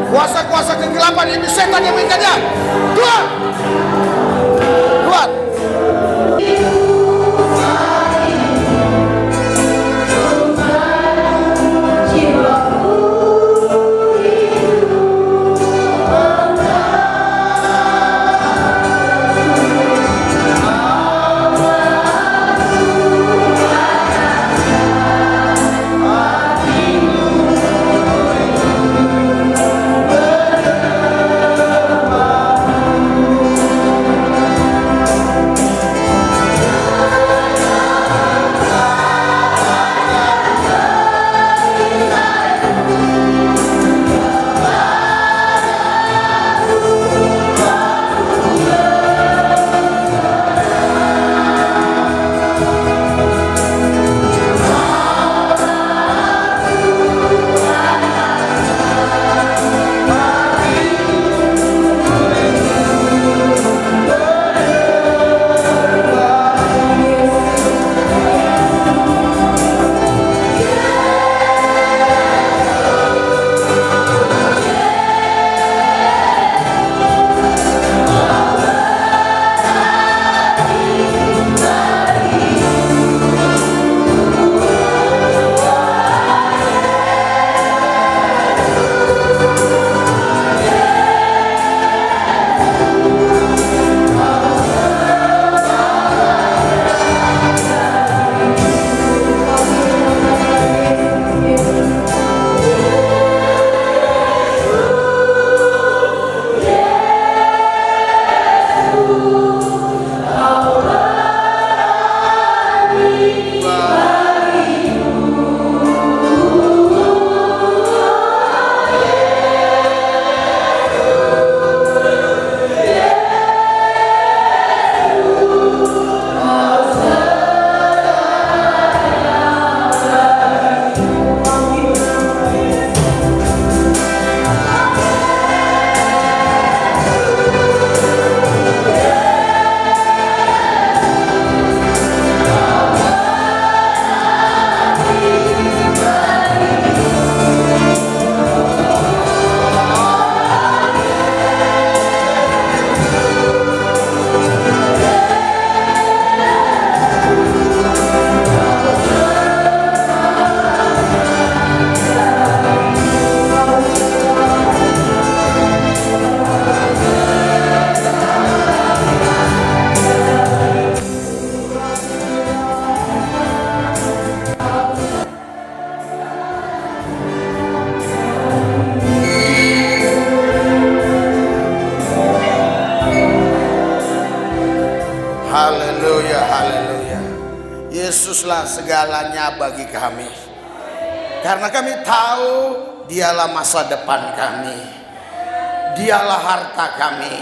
Kuasa-kuasa kegelapan ini setan yang mengikat dia. Keluar. Keluar. Haleluya, haleluya. Yesuslah segalanya bagi kami. Karena kami tahu Dialah masa depan kami, Dialah harta kami,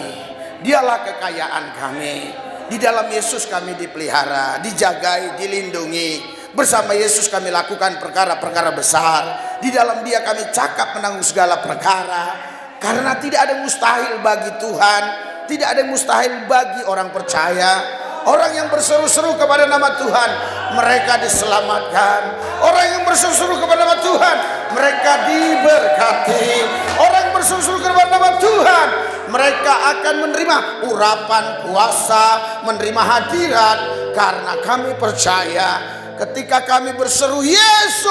Dialah kekayaan kami. Di dalam Yesus kami dipelihara, dijagai, dilindungi. Bersama Yesus kami lakukan perkara-perkara besar. Di dalam Dia kami cakap menanggung segala perkara. Karena tidak ada yang mustahil bagi Tuhan, tidak ada yang mustahil bagi orang percaya. Orang yang berseru-seru kepada nama Tuhan, mereka diselamatkan. Orang yang berseru-seru kepada nama Tuhan, mereka diberkati. Orang yang berseru-seru kepada nama Tuhan, mereka akan menerima urapan kuasa, menerima hadirat. Karena kami percaya ketika kami berseru Yesus,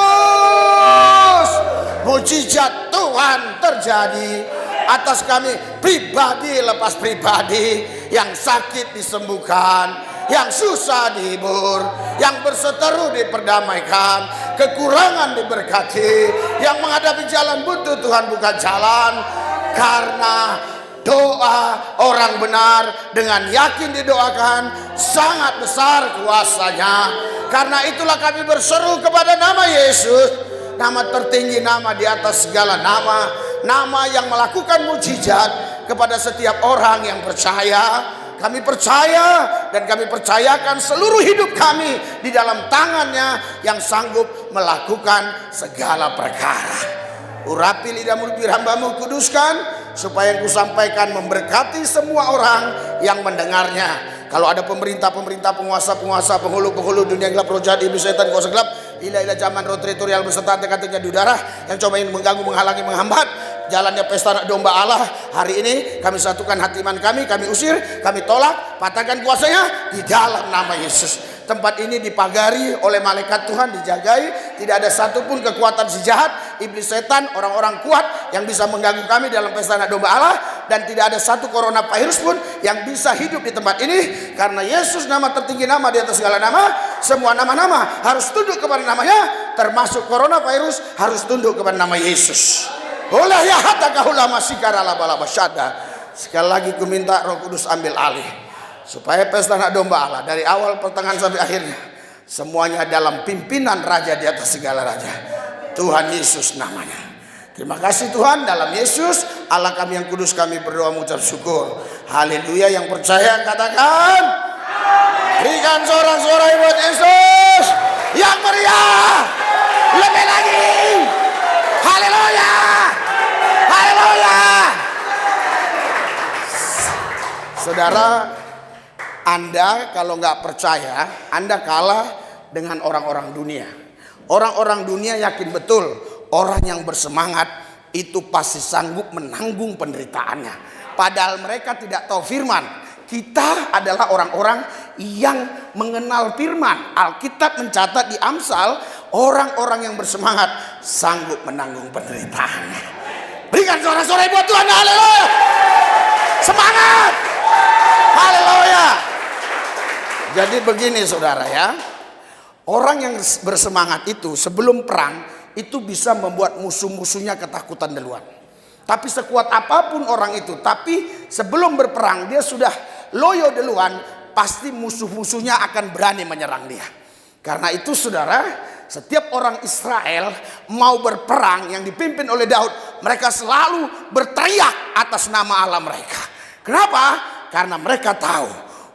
mujizat Tuhan terjadi atas kami pribadi lepas pribadi. Yang sakit disembuhkan, yang susah dihibur, yang berseteru diperdamaikan, kekurangan diberkati, yang menghadapi jalan buntu Tuhan buka jalan. Karena doa orang benar dengan yakin didoakan sangat besar kuasanya. Karena itulah kami berseru kepada nama Yesus, nama tertinggi, nama di atas segala nama, nama yang melakukan mujizat kepada setiap orang yang percaya. Kami percaya dan kami percayakan seluruh hidup kami di dalam tangannya yang sanggup melakukan segala perkara. Urapi lidahmu bibir hambamu, kuduskan supaya yang kusampaikan memberkati semua orang yang mendengarnya. Kalau ada pemerintah-pemerintah, penguasa-penguasa, penghulu-penghulu dunia gelap, roh jahat, iblis, setan, kuasa gelap, ilah-ilah zaman roh teritorial beserta dekat-dekatnya di udara yang coba ingin mengganggu, menghalangi, menghambat, jalannya pesta anak domba Allah. Hari ini kami satukan hati iman kami usir, kami tolak, patahkan kuasanya di dalam nama Yesus. Tempat ini dipagari oleh malaikat Tuhan, dijagai. Tidak ada satupun kekuatan si jahat, iblis setan, orang-orang kuat yang bisa mengganggu kami dalam pesta anak domba Allah. Dan tidak ada satu coronavirus pun yang bisa hidup di tempat ini. Karena Yesus nama tertinggi, nama di atas segala nama. Semua nama-nama harus tunduk kepada namanya. Termasuk coronavirus harus tunduk kepada nama Yesus. Oleh ya hatakahula masikara laba-laba syada. Sekali lagi ku minta Roh Kudus ambil alih, supaya pesta anak domba Allah dari awal pertengahan sampai akhirnya semuanya dalam pimpinan Raja di atas segala raja, Tuhan Yesus namanya. Terima kasih Tuhan, dalam Yesus Allah kami yang kudus kami berdoa mengucap syukur. Haleluya. Yang percaya katakan berikan sorak-sorai buat Yesus yang meriah. Lebih lagi. Haleluya. Haleluya. Saudara, Anda kalau nggak percaya, Anda kalah dengan orang-orang dunia. Orang-orang dunia yakin betul orang yang bersemangat itu pasti sanggup menanggung penderitaannya. Padahal mereka tidak tahu firman. Kita adalah orang-orang yang mengenal firman. Alkitab mencatat di Amsal, orang-orang yang bersemangat sanggup menanggung penderitaannya. Berikan sorak-sorai buat Tuhan. Haleluya. Semangat. Haleluya. Jadi begini saudara ya, orang yang bersemangat itu sebelum perang itu bisa membuat musuh-musuhnya ketakutan duluan. Tapi sekuat apapun orang itu, tapi sebelum berperang dia sudah loyo duluan, pasti musuh-musuhnya akan berani menyerang dia. Karena itu saudara, setiap orang Israel mau berperang yang dipimpin oleh Daud, mereka selalu berteriak atas nama Allah mereka. Kenapa? Karena mereka tahu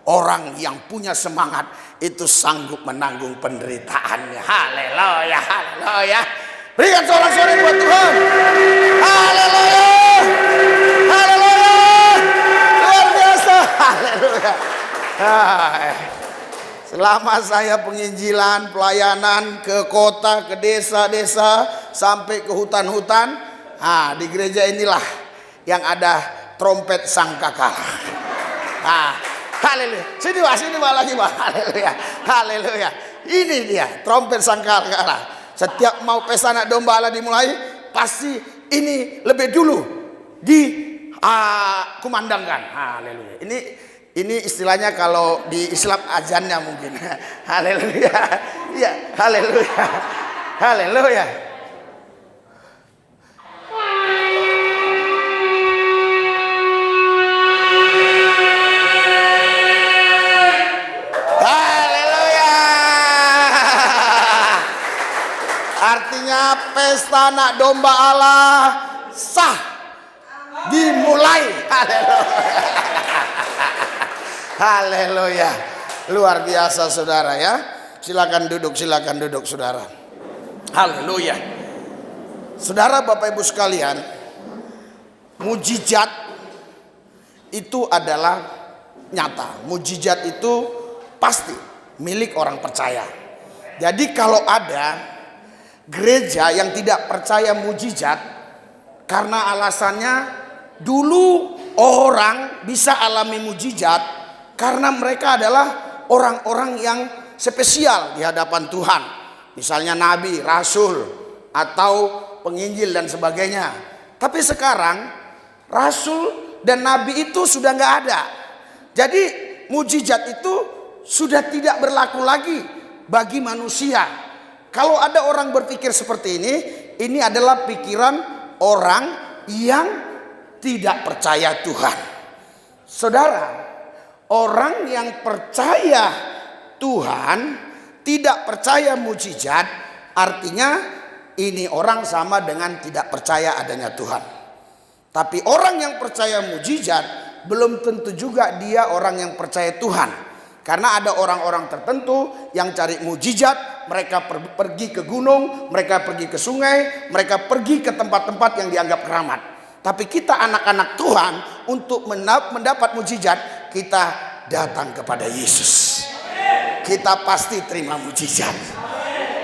orang yang punya semangat itu sanggup menanggung penderitaannya. Haleluya, haleluya. Berikan sorak-sorai buat Tuhan. Haleluya, haleluya. Luar biasa, haleluya. Selama saya penginjilan, pelayanan ke kota, ke desa-desa, sampai ke hutan-hutan, di gereja inilah yang ada trompet sangkakala. Haleluya. Sini Pak lagi Pak. Haleluya. Haleluya. Ini dia trompet sangkakala. Setiap mau pesta anak domba Allah dimulai, pasti ini lebih dulu kumandangkan. Haleluya. Ini istilahnya kalau di Islam azannya mungkin. Haleluya. Iya, haleluya. Haleluya. Artinya pesta anak domba Allah sah dimulai. Haleluya. Haleluya. Luar biasa saudara ya. Silakan duduk saudara. Haleluya. Saudara Bapak Ibu sekalian, mujizat itu adalah nyata. Mujizat itu pasti milik orang percaya. Jadi kalau ada gereja yang tidak percaya mujizat karena alasannya dulu orang bisa alami mujizat karena mereka adalah orang-orang yang spesial di hadapan Tuhan. Misalnya nabi, rasul, atau penginjil dan sebagainya. Tapi sekarang rasul dan nabi itu sudah nggak ada. Jadi mujizat itu sudah tidak berlaku lagi bagi manusia. Kalau ada orang berpikir seperti ini adalah pikiran orang yang tidak percaya Tuhan. Saudara, orang yang percaya Tuhan tidak percaya mujizat, artinya ini orang sama dengan tidak percaya adanya Tuhan. Tapi orang yang percaya mujizat belum tentu juga dia orang yang percaya Tuhan. Karena ada orang-orang tertentu yang cari mujizat, mereka pergi ke gunung, mereka pergi ke sungai, mereka pergi ke tempat-tempat yang dianggap keramat. Tapi kita anak-anak Tuhan untuk mendapat mujizat, kita datang kepada Yesus. Kita pasti terima mujizat.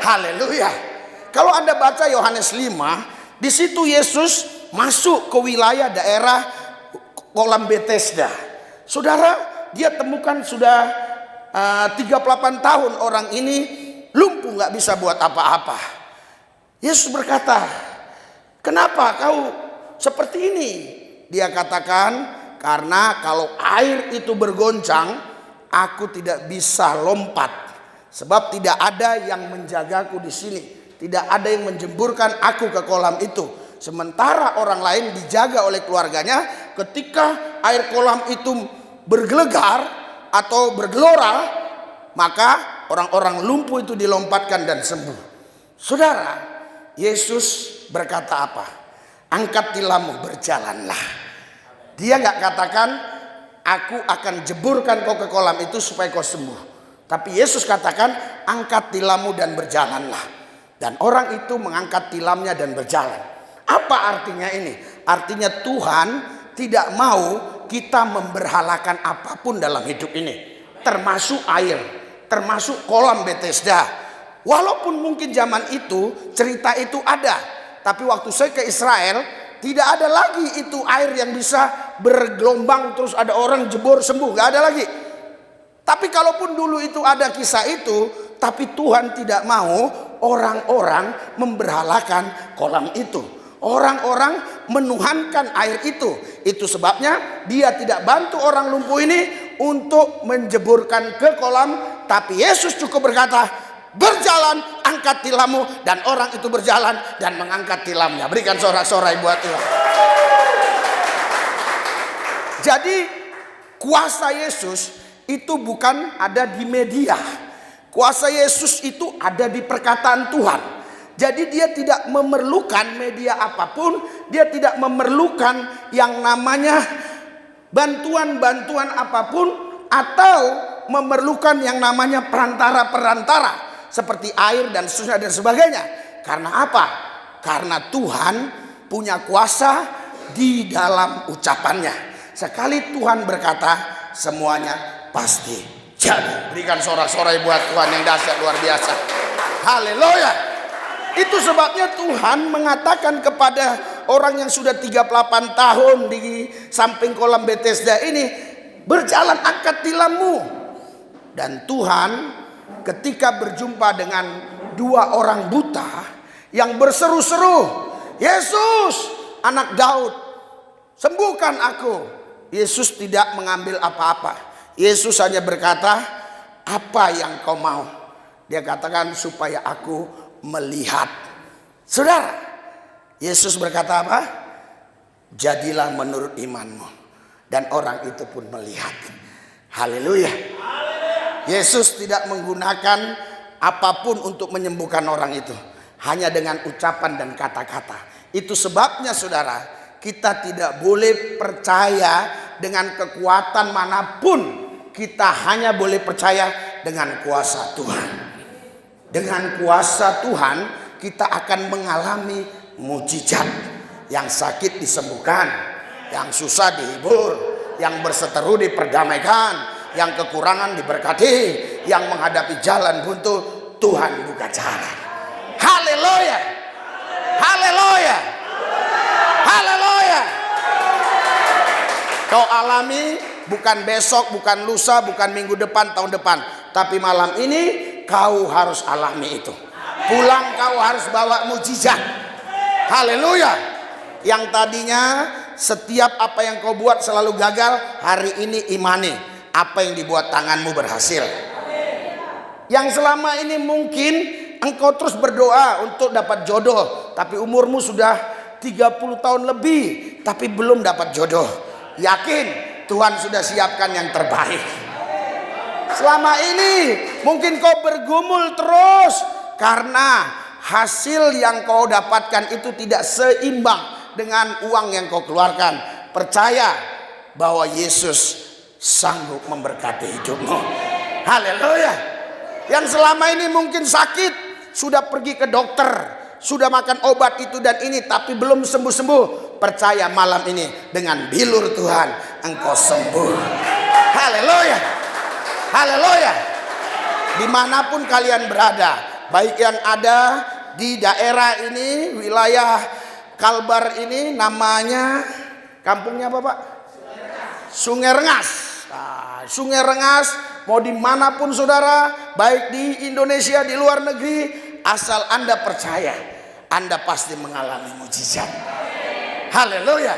Haleluya. Kalau Anda baca Yohanes 5, di situ Yesus masuk ke wilayah daerah kolam Bethesda. Saudara, dia temukan sudah 38 tahun orang ini lumpuh, gak bisa buat apa-apa. Yesus berkata, kenapa kau seperti ini? Dia katakan, karena kalau air itu bergoncang, aku tidak bisa lompat. Sebab tidak ada yang menjagaku di sini. Tidak ada yang menjemburkan aku ke kolam itu. Sementara orang lain dijaga oleh keluarganya. Ketika air kolam itu bergelegar atau bergelora, maka orang-orang lumpuh itu dilompatkan dan sembuh. Saudara, Yesus berkata apa? Angkat tilammu, berjalanlah. Dia gak katakan, aku akan jeburkan kau ke kolam itu supaya kau sembuh. Tapi Yesus katakan, angkat tilammu dan berjalanlah. Dan orang itu mengangkat tilamnya dan berjalan. Apa artinya ini? Artinya Tuhan tidak mau kita memberhalakan apapun dalam hidup ini. Termasuk air, termasuk kolam Bethesda. Walaupun mungkin zaman itu cerita itu ada. Tapi waktu saya ke Israel, tidak ada lagi itu air yang bisa bergelombang terus ada orang jebur sembuh. Gak ada lagi. Tapi kalaupun dulu itu ada kisah itu, tapi Tuhan tidak mau orang-orang memberhalakan kolam itu. Orang-orang menuhankan air itu. Itu sebabnya dia tidak bantu orang lumpuh ini untuk menjeburkan ke kolam. Tapi Yesus cukup berkata, berjalan, angkat tilammu. Dan orang itu berjalan dan mengangkat tilamnya. Berikan sorak-sorai buat Tuhan. Jadi kuasa Yesus itu bukan ada di media. Kuasa Yesus itu ada di perkataan Tuhan. Jadi dia tidak memerlukan media apapun. Dia tidak memerlukan yang namanya bantuan-bantuan apapun. Atau memerlukan yang namanya perantara-perantara. Seperti air dan seterusnya dan sebagainya. Karena apa? Karena Tuhan punya kuasa di dalam ucapannya. Sekali Tuhan berkata, semuanya pasti jadi. Berikan sorak-sorai buat Tuhan yang dahsyat luar biasa. Haleluya. Itu sebabnya Tuhan mengatakan kepada orang yang sudah 38 tahun di samping kolam Bethesda ini, berjalan, angkat tilammu. Dan Tuhan ketika berjumpa dengan dua orang buta yang berseru-seru, Yesus anak Daud, sembuhkan aku. Yesus tidak mengambil apa-apa. Yesus hanya berkata, apa yang kau mau? Dia katakan, supaya aku melihat. Saudara, Yesus berkata apa? Jadilah menurut imanmu. Dan orang itu pun melihat. Haleluya. Yesus tidak menggunakan apapun untuk menyembuhkan orang itu. Hanya dengan ucapan dan kata-kata. Itu sebabnya saudara, kita tidak boleh percaya dengan kekuatan manapun. Kita hanya boleh percaya dengan kuasa Tuhan. Dengan kuasa Tuhan kita akan mengalami mujizat. Yang sakit disembuhkan, yang susah dihibur, yang berseteru diperdamaikan, yang kekurangan diberkati, yang menghadapi jalan buntu Tuhan buka jalan. Haleluya. Haleluya. Haleluya. Kau alami bukan besok, bukan lusa, bukan minggu depan, tahun depan. Tapi malam ini kau harus alami itu. Pulang kau harus bawa mujizat. Haleluya. Yang tadinya setiap apa yang kau buat selalu gagal, hari ini imani. Apa yang dibuat tanganmu berhasil. Yang selama ini mungkin engkau terus berdoa untuk dapat jodoh. Tapi umurmu sudah 30 tahun lebih. Tapi belum dapat jodoh. Yakin Tuhan sudah siapkan yang terbaik. Selama ini mungkin kau bergumul terus karena hasil yang kau dapatkan itu tidak seimbang dengan uang yang kau keluarkan. Percaya bahwa Yesus sanggup memberkati hidupmu. Haleluya. Yang selama ini mungkin sakit, sudah pergi ke dokter, sudah makan obat itu dan ini, tapi belum sembuh-sembuh. Percaya malam ini dengan bilur Tuhan engkau sembuh. Haleluya. Haleluya. Dimanapun kalian berada, baik yang ada di daerah ini, wilayah Kalbar ini namanya kampungnya apa Pak? Sungai Rengas. Nah, Sungai Rengas mau dimanapun saudara, baik di Indonesia, di luar negeri, asal Anda percaya, Anda pasti mengalami mujizat. Haleluya.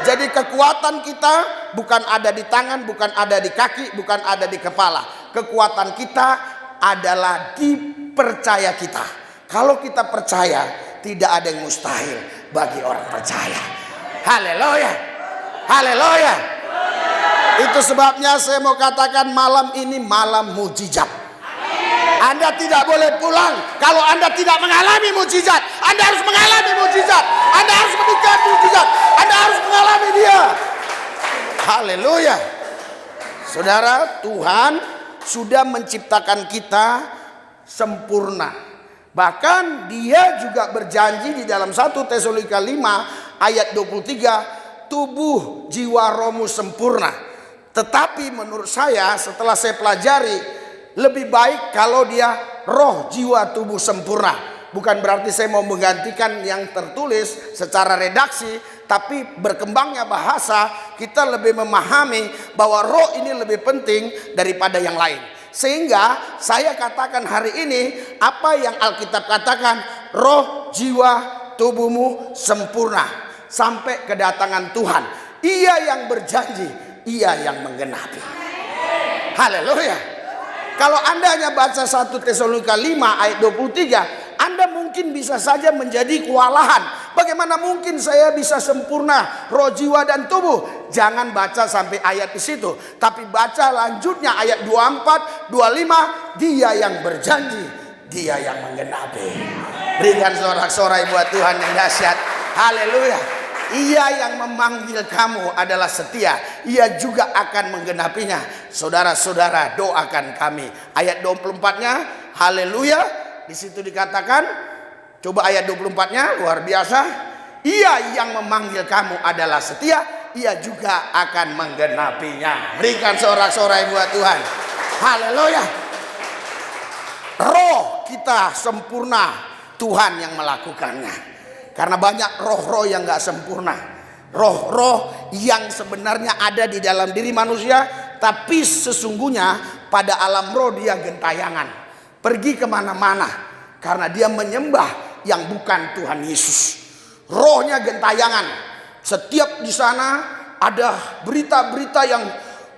Jadi kekuatan kita bukan ada di tangan, bukan ada di kaki, bukan ada di kepala. Kekuatan kita adalah di percaya kita. Kalau kita percaya, tidak ada yang mustahil bagi orang percaya. Haleluya. Haleluya. Itu sebabnya saya mau katakan malam ini malam mujizat. Anda tidak boleh pulang kalau Anda tidak mengalami mujizat. Anda harus mengalami mujizat. Anda harus menikah mujizat. Anda harus mengalami dia. Haleluya. Saudara, Tuhan sudah menciptakan kita sempurna. Bahkan dia juga berjanji di dalam 1 Tesalonika 5 ayat 23, tubuh jiwa rohmu sempurna. Tetapi menurut saya setelah saya pelajari, lebih baik kalau dia roh jiwa tubuh sempurna. Bukan berarti saya mau menggantikan yang tertulis secara redaksi, tapi berkembangnya bahasa kita lebih memahami bahwa roh ini lebih penting daripada yang lain. Sehingga saya katakan hari ini apa yang Alkitab katakan, roh jiwa tubuhmu sempurna sampai kedatangan Tuhan. Ia yang berjanji, ia yang menggenapi. Haleluya. Kalau Anda hanya baca 1 Tesalonika 5 ayat 23, Anda mungkin bisa saja menjadi kewalahan. Bagaimana mungkin saya bisa sempurna roh, jiwa dan tubuh? Jangan baca sampai ayat di situ, tapi baca lanjutnya ayat 24, 25, dia yang berjanji, dia yang menggenapi. Berikan sorak-sorai buat Tuhan yang dahsyat. Haleluya. Ia yang memanggil kamu adalah setia. Ia juga akan menggenapinya. Saudara-saudara, doakan kami. Ayat 24-nya, haleluya. Di situ dikatakan, coba ayat 24-nya, luar biasa. Ia yang memanggil kamu adalah setia. Ia juga akan menggenapinya. Berikan sorak-sorai buat Tuhan. Haleluya. Roh kita sempurna, Tuhan yang melakukannya. Karena banyak roh-roh yang gak sempurna. Roh-roh yang sebenarnya ada di dalam diri manusia, tapi sesungguhnya pada alam roh dia gentayangan. Pergi kemana-mana karena dia menyembah yang bukan Tuhan Yesus. Rohnya gentayangan. Setiap di sana ada berita-berita yang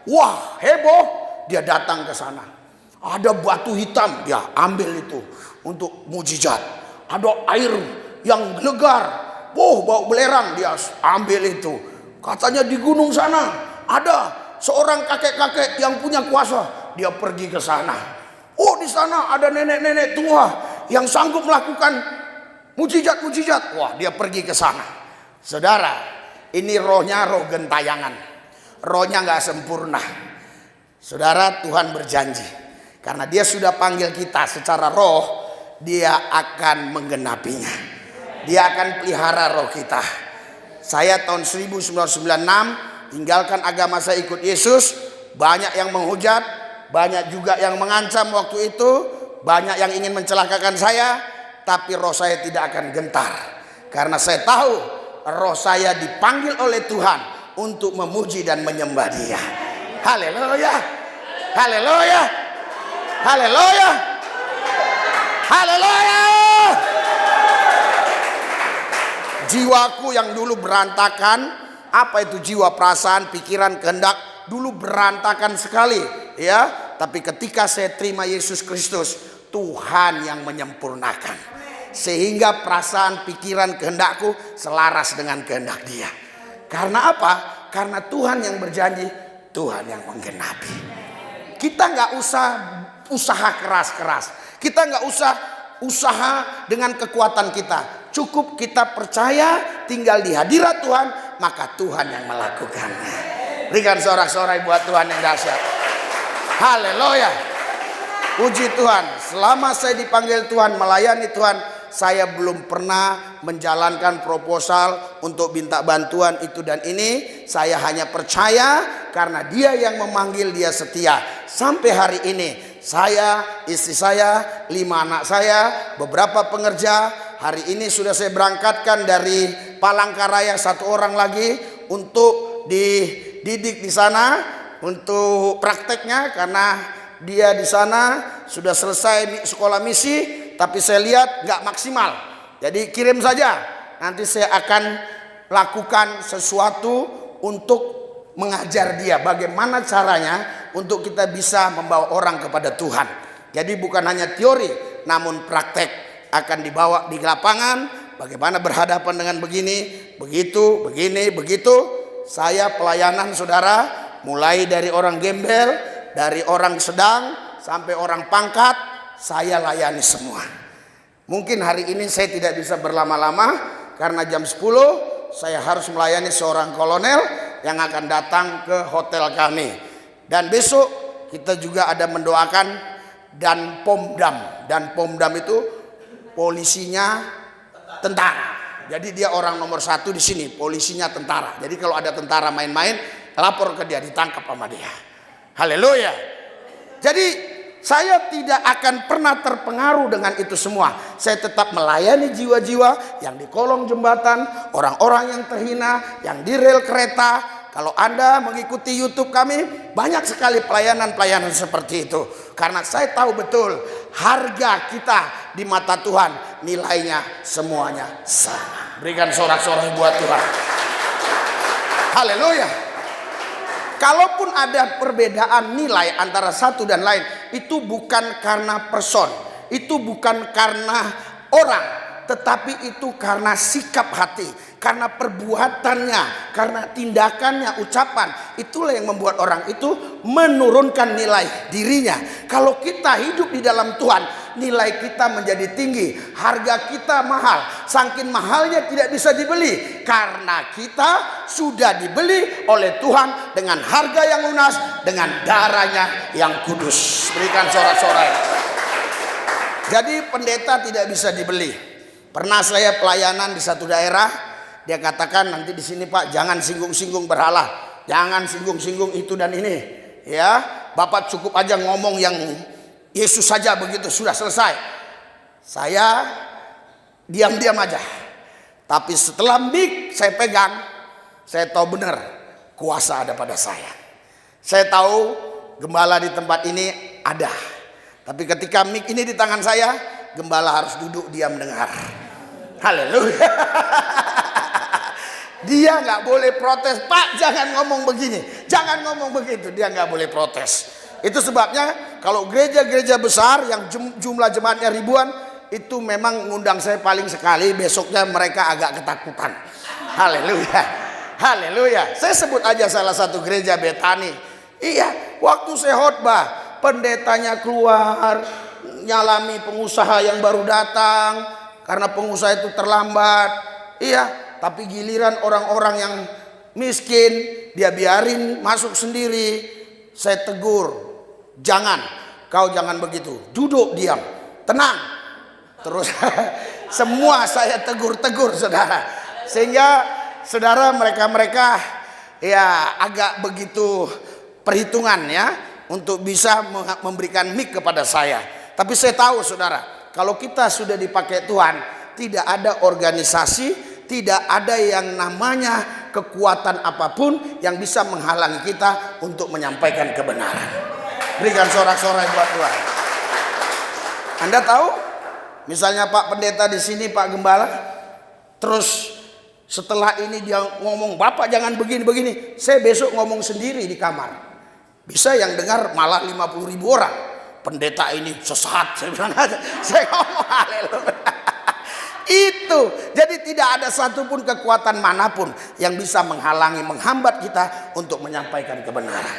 wah heboh, dia datang ke sana. Ada batu hitam, dia ambil itu untuk mujizat. Ada air yang gelegar, bau belerang, dia ambil itu. Katanya di gunung sana ada seorang kakek-kakek yang punya kuasa, dia pergi ke sana. Oh, di sana ada nenek-nenek tua yang sanggup melakukan mujizat-mujizat. Wah, dia pergi ke sana. Saudara, ini rohnya roh gentayangan. Rohnya nggak sempurna. Saudara, Tuhan berjanji karena dia sudah panggil kita secara roh, dia akan menggenapinya. Dia akan pelihara roh kita. Saya tahun 1996 tinggalkan agama saya, ikut Yesus. Banyak yang menghujat, banyak juga yang mengancam waktu itu, banyak yang ingin mencelakakan saya, tapi roh saya tidak akan gentar. Karena saya tahu roh saya dipanggil oleh Tuhan untuk memuji dan menyembah Dia. Haleluya. Haleluya. Haleluya. Haleluya. Jiwaku yang dulu berantakan, apa itu jiwa, perasaan, pikiran, kehendak, dulu berantakan sekali, ya. Tapi ketika saya terima Yesus Kristus, Tuhan yang menyempurnakan, sehingga perasaan, pikiran, kehendakku selaras dengan kehendak Dia. Karena apa? Karena Tuhan yang berjanji, Tuhan yang menggenapi. Kita nggak usah usaha keras-keras, kita nggak usah usaha dengan kekuatan kita. Cukup kita percaya, tinggal di hadirat Tuhan, maka Tuhan yang melakukannya. Berikan sorak-sorai buat Tuhan yang dahsyat. Haleluya. Puji Tuhan. Selama saya dipanggil Tuhan, melayani Tuhan, saya belum pernah menjalankan proposal untuk minta bantuan itu dan ini. Saya hanya percaya karena Dia yang memanggil, Dia setia. Sampai hari ini saya, istri saya, 5 anak saya, beberapa pengerja, hari ini sudah saya berangkatkan dari Palangkaraya 1 orang lagi untuk dididik di sana untuk prakteknya, karena dia di sana sudah selesai sekolah misi, tapi saya lihat nggak maksimal. Jadi kirim saja, nanti saya akan lakukan sesuatu untuk mengajar dia bagaimana caranya untuk kita bisa membawa orang kepada Tuhan. Jadi bukan hanya teori, namun praktek akan dibawa di lapangan. Bagaimana berhadapan dengan begini, begitu, begini, begitu. Saya pelayanan saudara, mulai dari orang gembel, dari orang sedang sampai orang pangkat, saya layani semua. Mungkin hari ini saya tidak bisa berlama-lama karena jam 10 saya harus melayani seorang kolonel yang akan datang ke hotel kami. Dan besok kita juga ada mendoakan dan Pomdam. Dan Pomdam itu polisinya tentara. Jadi dia orang nomor 1 di sini, polisinya tentara. Jadi kalau ada tentara main-main, lapor ke dia, ditangkap sama dia. Haleluya. Jadi saya tidak akan pernah terpengaruh dengan itu semua. Saya tetap melayani jiwa-jiwa yang di kolong jembatan, orang-orang yang terhina, yang di rel kereta. Kalau Anda mengikuti YouTube kami, banyak sekali pelayanan-pelayanan seperti itu. Karena saya tahu betul harga kita di mata Tuhan, nilainya semuanya sama. Berikan sorak-sorai buat Tuhan. Haleluya. Kalaupun ada perbedaan nilai antara satu dan lain, itu bukan karena person, itu bukan karena orang, tetapi itu karena sikap hati, karena perbuatannya, karena tindakannya, ucapan. Itulah yang membuat orang itu menurunkan nilai dirinya. Kalau kita hidup di dalam Tuhan, nilai kita menjadi tinggi, harga kita mahal. Saking mahalnya tidak bisa dibeli, karena kita sudah dibeli oleh Tuhan dengan harga yang lunas, dengan darahnya yang kudus. Berikan sorak-sorai. Jadi pendeta tidak bisa dibeli. Pernah saya pelayanan di satu daerah, dia katakan, nanti di sini Pak jangan singgung-singgung berhala, jangan singgung-singgung itu dan ini, ya Bapak cukup aja ngomong yang Yesus saja, begitu sudah selesai. Saya diam-diam aja. Tapi setelah mic saya pegang, saya tahu benar kuasa ada pada saya. Saya tahu gembala di tempat ini ada. Tapi ketika mic ini di tangan saya, gembala harus duduk diam dengar. Haleluya. Dia nggak boleh protes, Pak jangan ngomong begini, jangan ngomong begitu. Dia nggak boleh protes. Itu sebabnya kalau gereja-gereja besar yang jumlah jemaatnya ribuan, itu memang ngundang saya paling sekali. Besoknya mereka agak ketakutan. Haleluya, haleluya. Saya sebut aja salah satu gereja Betani. Iya, waktu saya khotbah, pendetanya keluar nyalami pengusaha yang baru datang karena pengusaha itu terlambat. Iya. Tapi giliran orang-orang yang miskin, dia biarin masuk sendiri. Saya tegur, kau jangan begitu. Duduk diam, tenang. Terus semua saya tegur-tegur saudara. Sehingga saudara mereka ya agak begitu perhitungan ya untuk bisa memberikan mic kepada saya. Tapi saya tahu saudara, kalau kita sudah dipakai Tuhan, tidak ada organisasi, tidak ada yang namanya kekuatan apapun yang bisa menghalangi kita untuk menyampaikan kebenaran. Berikan sorak-sorai buat Tuhan. Anda tahu, misalnya Pak Pendeta di sini, Pak Gembala, terus setelah ini dia ngomong, Bapak jangan begini-begini, saya besok ngomong sendiri di kamar. Bisa yang dengar malah 50.000 orang. Pendeta ini sesat, saya bilang aja. Saya ngomong haleluya. Itu jadi tidak ada satupun kekuatan manapun yang bisa menghalangi, menghambat kita untuk menyampaikan kebenaran.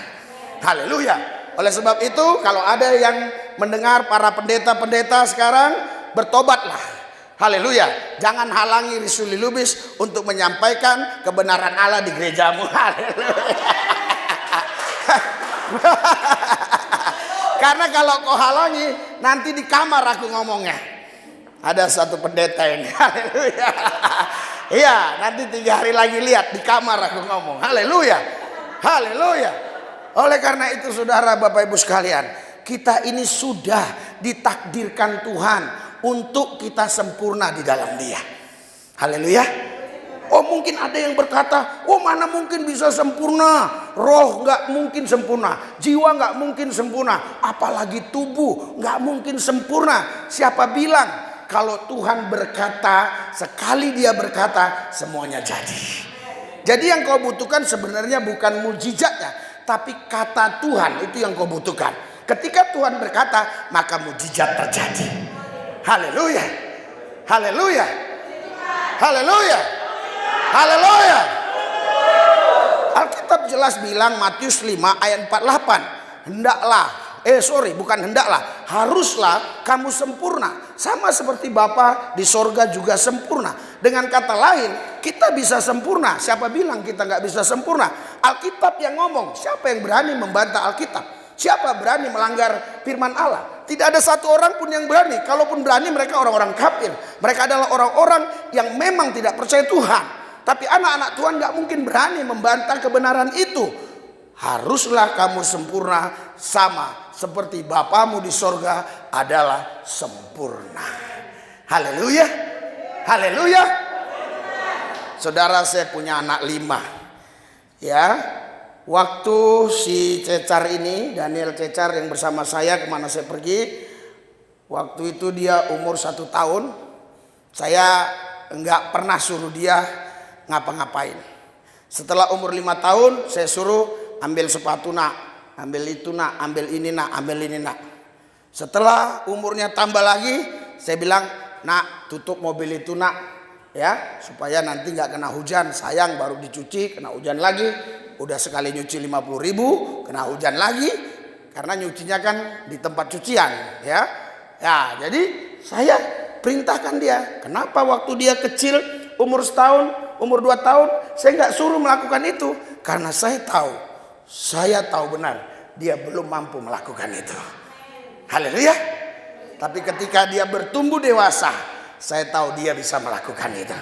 Haleluya. Oleh sebab itu kalau ada yang mendengar para pendeta-pendeta sekarang, bertobatlah. Haleluya. Jangan halangi Risuli Lubis untuk menyampaikan kebenaran Allah di gerejamu. Haleluya. Karena kalau kau halangi, nanti di kamar aku ngomongnya. Ada satu pendeta ini, haleluya. Iya, nanti 3 hari lagi lihat di kamar aku ngomong, haleluya, haleluya. Oleh karena itu saudara, Bapak Ibu sekalian, kita ini sudah ditakdirkan Tuhan untuk kita sempurna di dalam Dia. Haleluya. Oh mungkin ada yang berkata, oh mana mungkin bisa sempurna, roh nggak mungkin sempurna, jiwa nggak mungkin sempurna, apalagi tubuh nggak mungkin sempurna. Siapa bilang kalau Tuhan berkata, sekali Dia berkata semuanya jadi. Jadi yang kau butuhkan sebenarnya bukan mujizatnya, tapi kata Tuhan itu yang kau butuhkan. Ketika Tuhan berkata, maka mujizat terjadi. Haleluya, haleluya, haleluya. Haleluya. Alkitab jelas bilang Matius 5 ayat 48. Haruslah kamu sempurna. Sama seperti Bapa di sorga juga sempurna. Dengan kata lain, kita bisa sempurna. Siapa bilang kita nggak bisa sempurna? Alkitab yang ngomong. Siapa yang berani membantah Alkitab? Siapa berani melanggar firman Allah? Tidak ada satu orang pun yang berani. Kalaupun berani, mereka orang-orang kafir. Mereka adalah orang-orang yang memang tidak percaya Tuhan. Tapi anak-anak Tuhan gak mungkin berani membantah kebenaran itu. Haruslah kamu sempurna sama seperti Bapamu di sorga adalah sempurna. Haleluya. Haleluya. Saudara, saya punya anak 5. Ya, waktu si Cecar ini, Daniel Cecar yang bersama saya kemana saya pergi, waktu itu dia umur 1 tahun. Saya enggak pernah suruh dia ngapa-ngapain. Setelah umur 5 tahun saya suruh ambil sepatu nak, ambil itu nak, ambil ini nak, ambil ini nak. Setelah umurnya tambah lagi, saya bilang, nak tutup mobil itu nak, ya supaya nanti nggak kena hujan. Sayang baru dicuci kena hujan lagi. Udah sekali nyuci 50.000 kena hujan lagi, karena nyucinya kan di tempat cucian, ya. Ya jadi saya perintahkan dia. Kenapa waktu dia kecil umur 1 tahun, umur 2 tahun, saya nggak suruh melakukan itu? Karena saya tahu benar dia belum mampu melakukan itu. Haleluya. Tapi ketika dia bertumbuh dewasa, saya tahu dia bisa melakukan itu.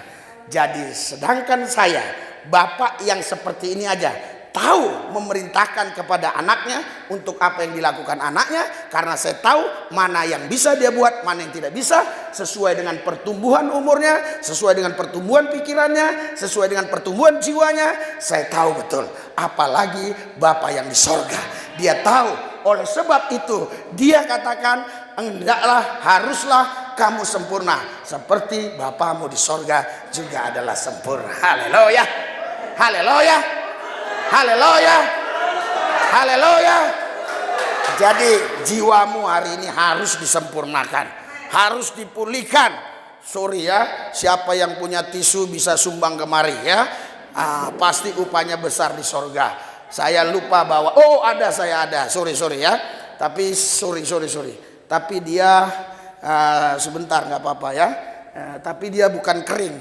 Jadi sedangkan saya, bapak yang seperti ini aja, tahu memerintahkan kepada anaknya untuk apa yang dilakukan anaknya, karena saya tahu mana yang bisa dia buat, mana yang tidak bisa, sesuai dengan pertumbuhan umurnya, sesuai dengan pertumbuhan pikirannya, sesuai dengan pertumbuhan jiwanya. Saya tahu betul. Apalagi Bapa yang di sorga, dia tahu. Oleh sebab itu dia katakan, hendaklah, haruslah kamu sempurna seperti Bapamu di sorga juga adalah sempurna. Haleluya, haleluya, haleluya, haleluya. Jadi jiwamu hari ini harus disempurnakan, harus dipulihkan. Sorry ya, siapa yang punya tisu bisa sumbang kemari ya. Pasti upahnya besar di sorga. Saya lupa bawa. Oh ada, saya ada. Sorry ya. Tapi sorry. Tapi dia sebentar nggak apa-apa ya. Tapi dia bukan kering,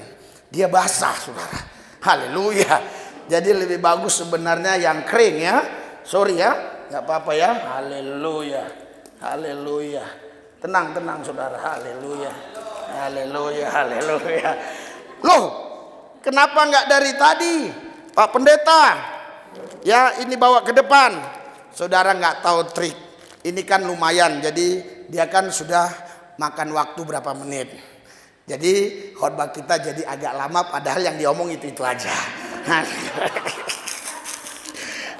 dia basah, saudara. Haleluya. Jadi lebih bagus sebenarnya yang kering ya. Sorry ya, nggak apa-apa ya. Haleluya, haleluya. Tenang saudara. Haleluya, haleluya, haleluya. Loh, kenapa nggak dari tadi, Pak Pendeta? Ya ini bawa ke depan. Saudara nggak tahu trik. Ini kan lumayan. Jadi dia kan sudah makan waktu berapa menit. Jadi khotbah kita jadi agak lama. Padahal yang diomong itu aja.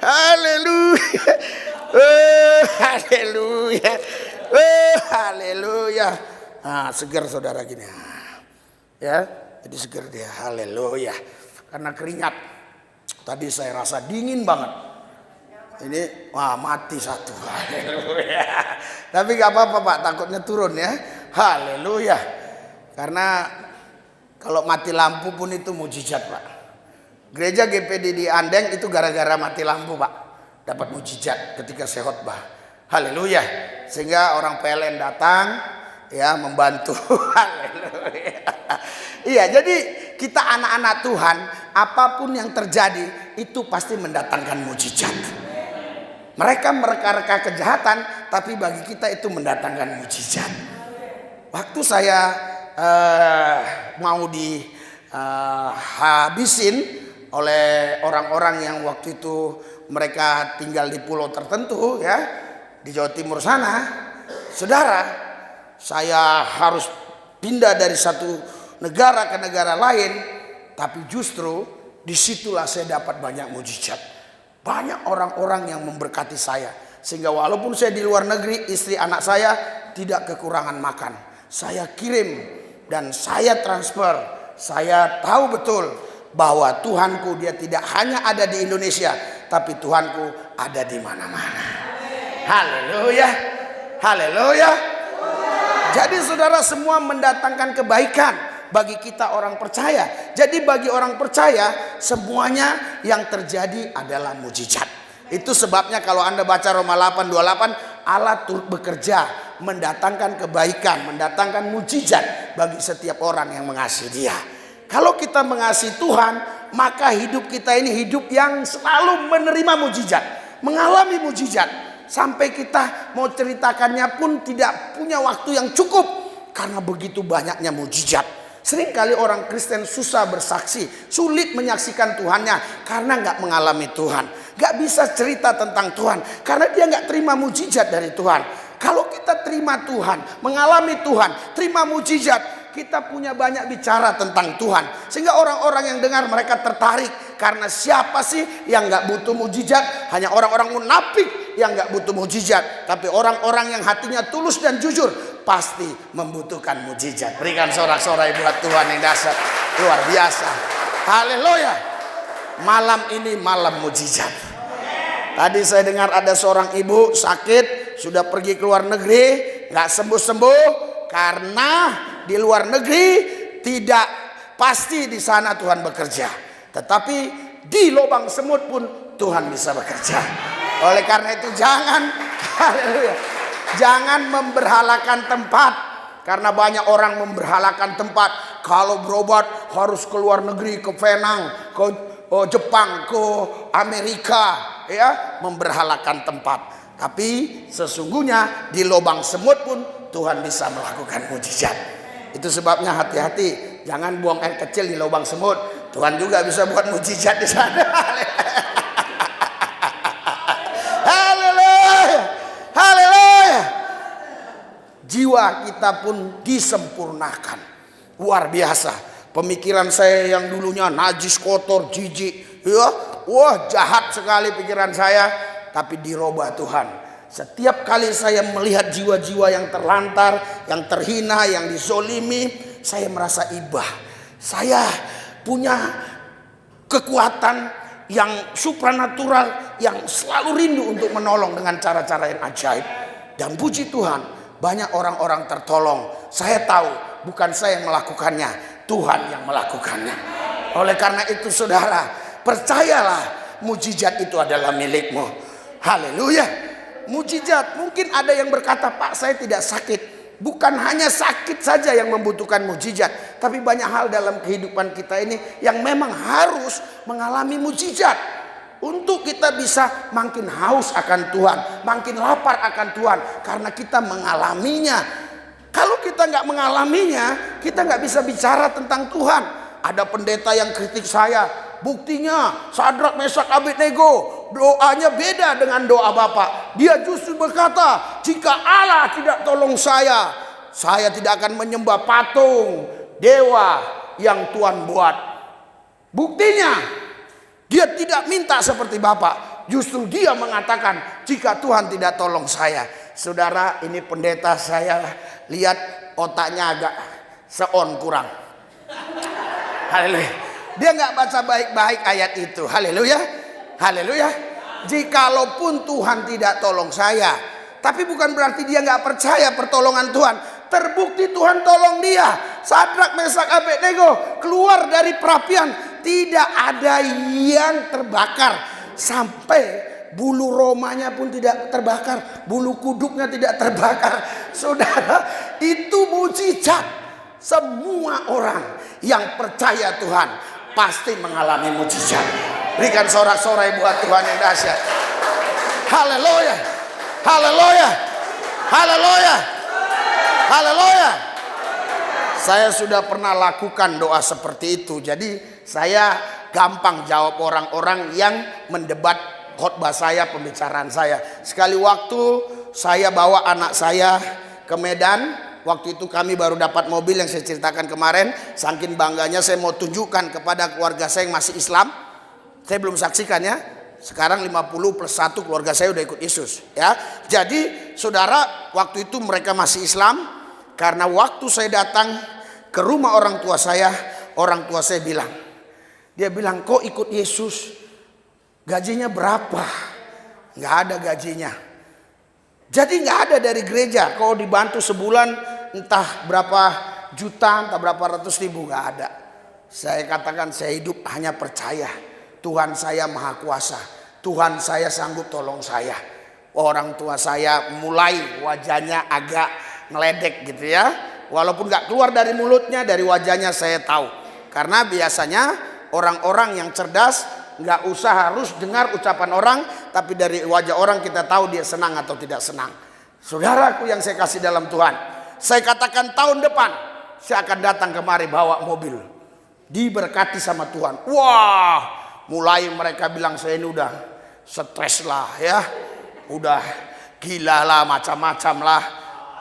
Haleluya. Haleluya. Haleluya. Segar saudara gini. Ya, jadi segar dia. Haleluya. Karena keringat. Tadi saya rasa dingin banget. Ini mati satu. Haleluya. Tapi gak apa-apa Pak, takutnya turun ya. Haleluya. Karena kalau mati lampu pun itu mujizat Pak. Gereja GPD di Andeng itu gara-gara mati lampu Pak. Dapat mujizat ketika saya khotbah. Haleluya. Sehingga orang PLN datang ya membantu. Haleluya. Iya, jadi kita anak-anak Tuhan, apapun yang terjadi itu pasti mendatangkan mujizat. Mereka mereka-reka kejahatan, tapi bagi kita itu mendatangkan mujizat. Waktu saya mau dihabisin oleh orang-orang yang waktu itu mereka tinggal di pulau tertentu ya, di Jawa Timur sana, saudara, saya harus pindah dari satu negara ke negara lain, tapi justru disitulah saya dapat banyak mujizat. Banyak orang-orang yang memberkati saya, sehingga walaupun saya di luar negeri, istri anak saya tidak kekurangan makan. Saya kirim dan saya transfer. Saya tahu betul bahwa Tuhanku dia tidak hanya ada di Indonesia, tapi Tuhanku ada di mana-mana. Haleluya, haleluya. Jadi saudara, semua mendatangkan kebaikan bagi kita orang percaya. Jadi bagi orang percaya semuanya yang terjadi adalah mujizat. Itu sebabnya kalau Anda baca Roma 8:28, Allah turut bekerja mendatangkan kebaikan, mendatangkan mujizat bagi setiap orang yang mengasihi Dia. Kalau kita mengasihi Tuhan, maka hidup kita ini hidup yang selalu menerima mujizat, mengalami mujizat. Sampai kita mau ceritakannya pun tidak punya waktu yang cukup karena begitu banyaknya mujizat. Seringkali orang Kristen susah bersaksi, sulit menyaksikan Tuhannya karena nggak mengalami Tuhan, nggak bisa cerita tentang Tuhan karena dia nggak terima mujizat dari Tuhan. Kalau kita terima Tuhan, mengalami Tuhan, terima mujizat, kita punya banyak bicara tentang Tuhan, sehingga orang-orang yang dengar mereka tertarik. Karena siapa sih yang nggak butuh mujizat? Hanya orang-orang munafik yang nggak butuh mujizat, tapi orang-orang yang hatinya tulus dan jujur pasti membutuhkan mujizat. Berikan sorak-sorai buat Tuhan yang dahsyat, luar biasa. Haleluya. Malam ini malam mujizat. Tadi saya dengar ada seorang ibu sakit, sudah pergi ke luar negeri, nggak sembuh-sembuh karena di luar negeri tidak pasti di sana Tuhan bekerja. Tetapi di lubang semut pun Tuhan bisa bekerja. Oleh karena itu jangan memberhalakan tempat. Karena banyak orang memberhalakan tempat. Kalau berobat harus ke luar negeri, ke Penang, ke Jepang, ke Amerika, ya, memberhalakan tempat. Tapi sesungguhnya di lubang semut pun Tuhan bisa melakukan mujizat. Itu sebabnya hati-hati, jangan buang air kecil di lubang semut. Tuhan juga bisa buat mujizat di sana. Haleluya, haleluya. Jiwa kita pun disempurnakan. Luar biasa. Pemikiran saya yang dulunya najis, kotor, jijik, ya, wah jahat sekali pikiran saya, tapi dirubah Tuhan. Setiap kali saya melihat jiwa-jiwa yang terlantar, yang terhina, yang dizolimi, saya merasa ibah. Saya punya kekuatan yang supranatural, yang selalu rindu untuk menolong dengan cara-cara yang ajaib. Dan puji Tuhan, banyak orang-orang tertolong. Saya tahu bukan saya yang melakukannya, Tuhan yang melakukannya. Oleh karena itu saudara, percayalah mujizat itu adalah milikmu. Haleluya. Mujizat, mungkin ada yang berkata, Pak, saya tidak sakit. Bukan hanya sakit saja yang membutuhkan mujizat, tapi banyak hal dalam kehidupan kita ini yang memang harus mengalami mujizat untuk kita bisa makin haus akan Tuhan, makin lapar akan Tuhan, karena kita mengalaminya. Kalau kita nggak mengalaminya, kita nggak bisa bicara tentang Tuhan. Ada pendeta yang kritik saya, buktinya Sadrak, Mesak, Abednego doanya beda dengan doa Bapak. Dia justru berkata, jika Allah tidak tolong saya tidak akan menyembah patung dewa yang Tuhan buat. Buktinya dia tidak minta seperti Bapak, justru dia mengatakan jika Tuhan tidak tolong saya. Saudara, ini pendeta saya lihat otaknya agak seon kurang. Haleluya. Dia nggak baca baik-baik ayat itu. Haleluya, haleluya. Jikalaupun Tuhan tidak tolong saya, tapi bukan berarti dia nggak percaya pertolongan Tuhan. Terbukti Tuhan tolong dia. Sadrak, Mesak, Abednego keluar dari perapian, tidak ada yang terbakar. Sampai bulu romanya pun tidak terbakar, bulu kuduknya tidak terbakar. Saudara, itu mujizat. Semua orang yang percaya Tuhan pasti mengalami mujizat. Berikan sorak-sorai buat Tuhan yang dahsyat. Haleluya, haleluya, haleluya, haleluya. Saya sudah pernah lakukan doa seperti itu. Jadi saya gampang jawab orang-orang yang mendebat khotbah saya, pembicaraan saya. Sekali waktu saya bawa anak saya ke Medan, Waktu itu kami baru dapat mobil yang saya ceritakan kemarin. Saking bangganya saya mau tunjukkan kepada keluarga saya yang masih Islam. Saya belum saksikan ya. Sekarang 50 plus 1 keluarga saya udah ikut Yesus ya. Jadi saudara, waktu itu mereka masih Islam. Karena waktu saya datang ke rumah orang tua saya bilang, dia bilang, kok ikut Yesus? Gajinya berapa? Nggak ada gajinya. Jadi nggak ada dari gereja. Kalau dibantu sebulan entah berapa juta, entah berapa ratus ribu, nggak ada. Saya katakan saya hidup hanya percaya Tuhan saya maha kuasa. Tuhan saya sanggup tolong saya. Orang tua saya mulai wajahnya agak ngeledek gitu ya. Walaupun nggak keluar dari mulutnya, dari wajahnya saya tahu. Karena biasanya orang-orang yang cerdas nggak usah harus dengar ucapan orang, tapi dari wajah orang kita tahu dia senang atau tidak senang. Saudaraku yang saya kasih dalam Tuhan, saya katakan tahun depan saya akan datang kemari bawa mobil, diberkati sama Tuhan. Wah, mulai mereka bilang saya ini udah stres lah ya, udah gila lah, macam-macam lah.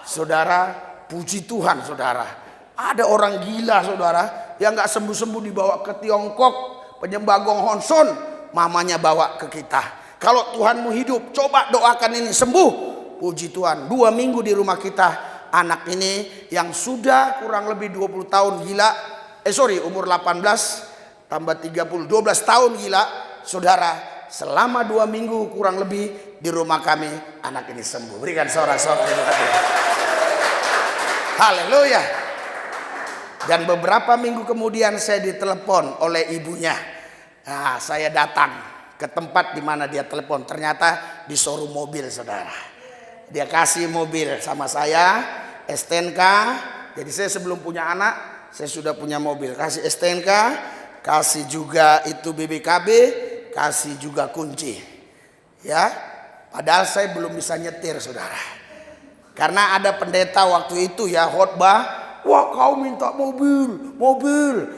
Saudara, puji Tuhan saudara, ada orang gila saudara yang nggak sembuh-sembuh dibawa ke Tiongkok, penyembah Gong Honson, mamanya bawa ke kita. Kalau Tuhanmu hidup, coba doakan ini sembuh. Puji Tuhan, 2 minggu di rumah kita, anak ini yang sudah kurang lebih 20 tahun gila, umur 18 tambah 30, 12 tahun gila. Saudara, selama 2 minggu kurang lebih di rumah kami, anak ini sembuh. Berikan sorak-sorak. Haleluya. Dan beberapa minggu kemudian saya ditelepon oleh ibunya. Nah, saya datang ke tempat di mana dia telepon. Ternyata di showroom mobil saudara. Dia kasih mobil sama saya, STNK. Jadi saya sebelum punya anak, saya sudah punya mobil. Kasih STNK, kasih juga itu BBKB, kasih juga kunci. Ya, padahal saya belum bisa nyetir saudara. Karena ada pendeta waktu itu ya khotbah. Wah, kau minta mobil.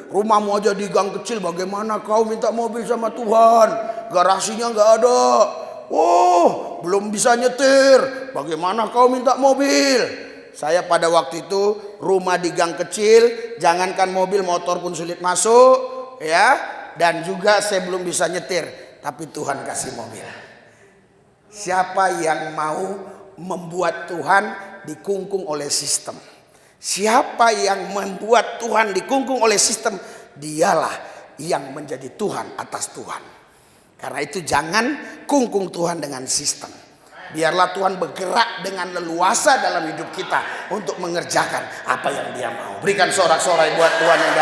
Rumahmu aja di gang kecil, bagaimana kau minta mobil sama Tuhan? Garasinya nggak ada. Oh, belum bisa nyetir. Bagaimana kau minta mobil? Saya pada waktu itu rumah di gang kecil, jangankan mobil, motor pun sulit masuk, ya. Dan juga saya belum bisa nyetir, tapi Tuhan kasih mobil. Siapa yang mau membuat Tuhan dikungkung oleh sistem? Siapa yang membuat Tuhan dikungkung oleh sistem, dialah yang menjadi Tuhan atas Tuhan. Karena itu jangan kungkung Tuhan dengan sistem. Biarlah Tuhan bergerak dengan leluasa dalam hidup kita untuk mengerjakan apa yang Dia mau. Berikan sorak-sorai buat Tuhan yang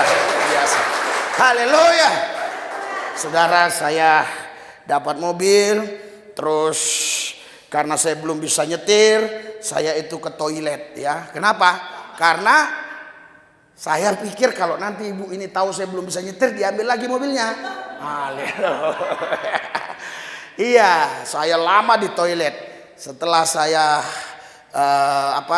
biasa. Haleluya. Saudara, saya dapat mobil, terus karena saya belum bisa nyetir, saya itu ke toilet ya. Kenapa? Karena saya pikir kalau nanti ibu ini tahu saya belum bisa nyetir, diambil lagi mobilnya. Haleluya. Iya, saya lama di toilet. Setelah saya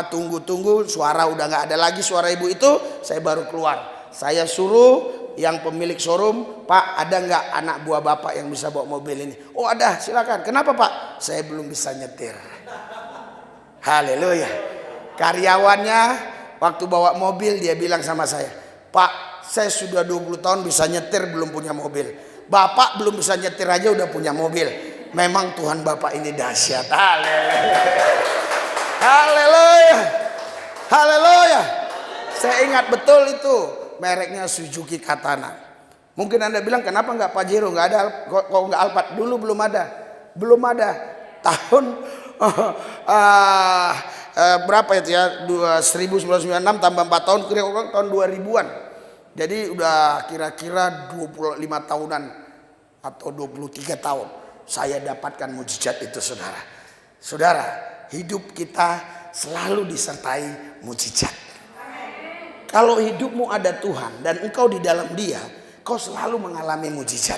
tunggu-tunggu, suara udah nggak ada lagi, suara ibu itu, saya baru keluar. Saya suruh yang pemilik showroom, Pak, ada nggak anak buah bapak yang bisa bawa mobil ini? Oh ada, silakan. Kenapa Pak? Saya belum bisa nyetir. Haleluya. Karyawannya waktu bawa mobil dia bilang sama saya, Pak, saya sudah 20 tahun bisa nyetir belum punya mobil. Bapak belum bisa nyetir aja udah punya mobil. Memang Tuhan Bapak ini dahsyat. Haleluya. Haleluya. Haleluya. Saya ingat betul itu, mereknya Suzuki Katana. Mungkin Anda bilang kenapa nggak Pajero, nggak ada, kok nggak Alphard? Dulu belum ada. Tahun berapa itu ya, 1996 tambah 4 tahun, kira-kira tahun 2000-an. Jadi udah kira-kira 25 tahunan atau 23 tahun saya dapatkan mujizat itu saudara. Saudara, hidup kita selalu disertai mujizat. Kalau hidupmu ada Tuhan dan engkau di dalam Dia, kau selalu mengalami mujizat.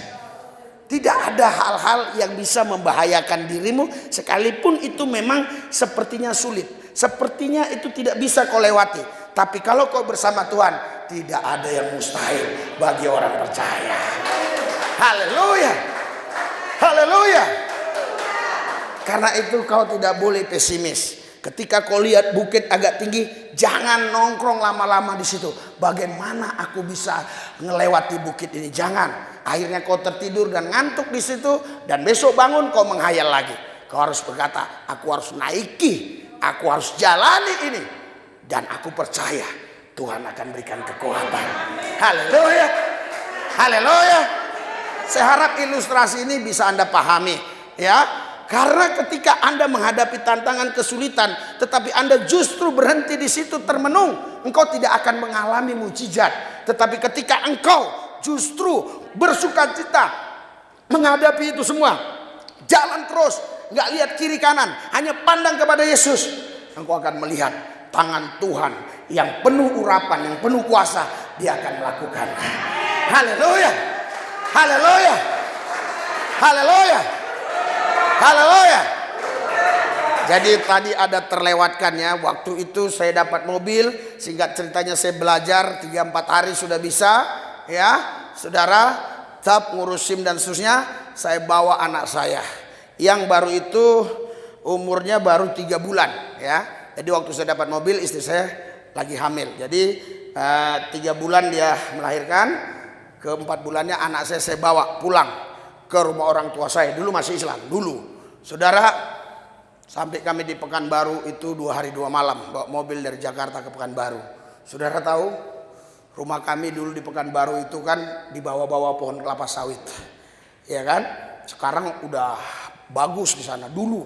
Tidak ada hal-hal yang bisa membahayakan dirimu, sekalipun itu memang sepertinya sulit. Sepertinya itu tidak bisa kau lewati. Tapi kalau kau bersama Tuhan, tidak ada yang mustahil bagi orang percaya. Haleluya. Haleluya. Karena itu kau tidak boleh pesimis. Ketika kau lihat bukit agak tinggi, jangan nongkrong lama-lama di situ. Bagaimana aku bisa melewati bukit ini? Jangan. Akhirnya kau tertidur dan ngantuk di situ, dan besok bangun kau menghayal lagi. Kau harus berkata, aku harus naiki, aku harus jalani ini, dan aku percaya Tuhan akan berikan kekuatan. Haleluya, haleluya. Saya harap ilustrasi ini bisa Anda pahami, ya. Karena ketika Anda menghadapi tantangan kesulitan, tetapi Anda justru berhenti di situ termenung, engkau tidak akan mengalami mujizat. Tetapi ketika engkau justru bersukacita menghadapi itu semua, jalan terus, nggak lihat kiri kanan, hanya pandang kepada Yesus, engkau akan melihat tangan Tuhan yang penuh urapan, yang penuh kuasa. Dia akan melakukan. Haleluya, haleluya, haleluya. Haleluya. Jadi tadi ada terlewatkannya. Waktu itu saya dapat mobil. Singkat ceritanya saya belajar 3-4 hari sudah bisa. Ya saudara, tetap ngurus SIM dan seterusnya. Saya bawa anak saya, yang baru itu umurnya baru 3 bulan. Ya, jadi waktu saya dapat mobil, istri saya lagi hamil. Jadi 3 bulan dia melahirkan. Ke-4 bulannya anak saya bawa pulang ke rumah orang tua saya. Dulu masih Islam dulu, saudara. Sampai kami di Pekanbaru itu 2 hari 2 malam bawa mobil dari Jakarta ke Pekanbaru. Saudara tahu, rumah kami dulu di Pekanbaru itu kan di bawah-bawah pohon kelapa sawit, ya kan. Sekarang udah bagus di sana. Dulu,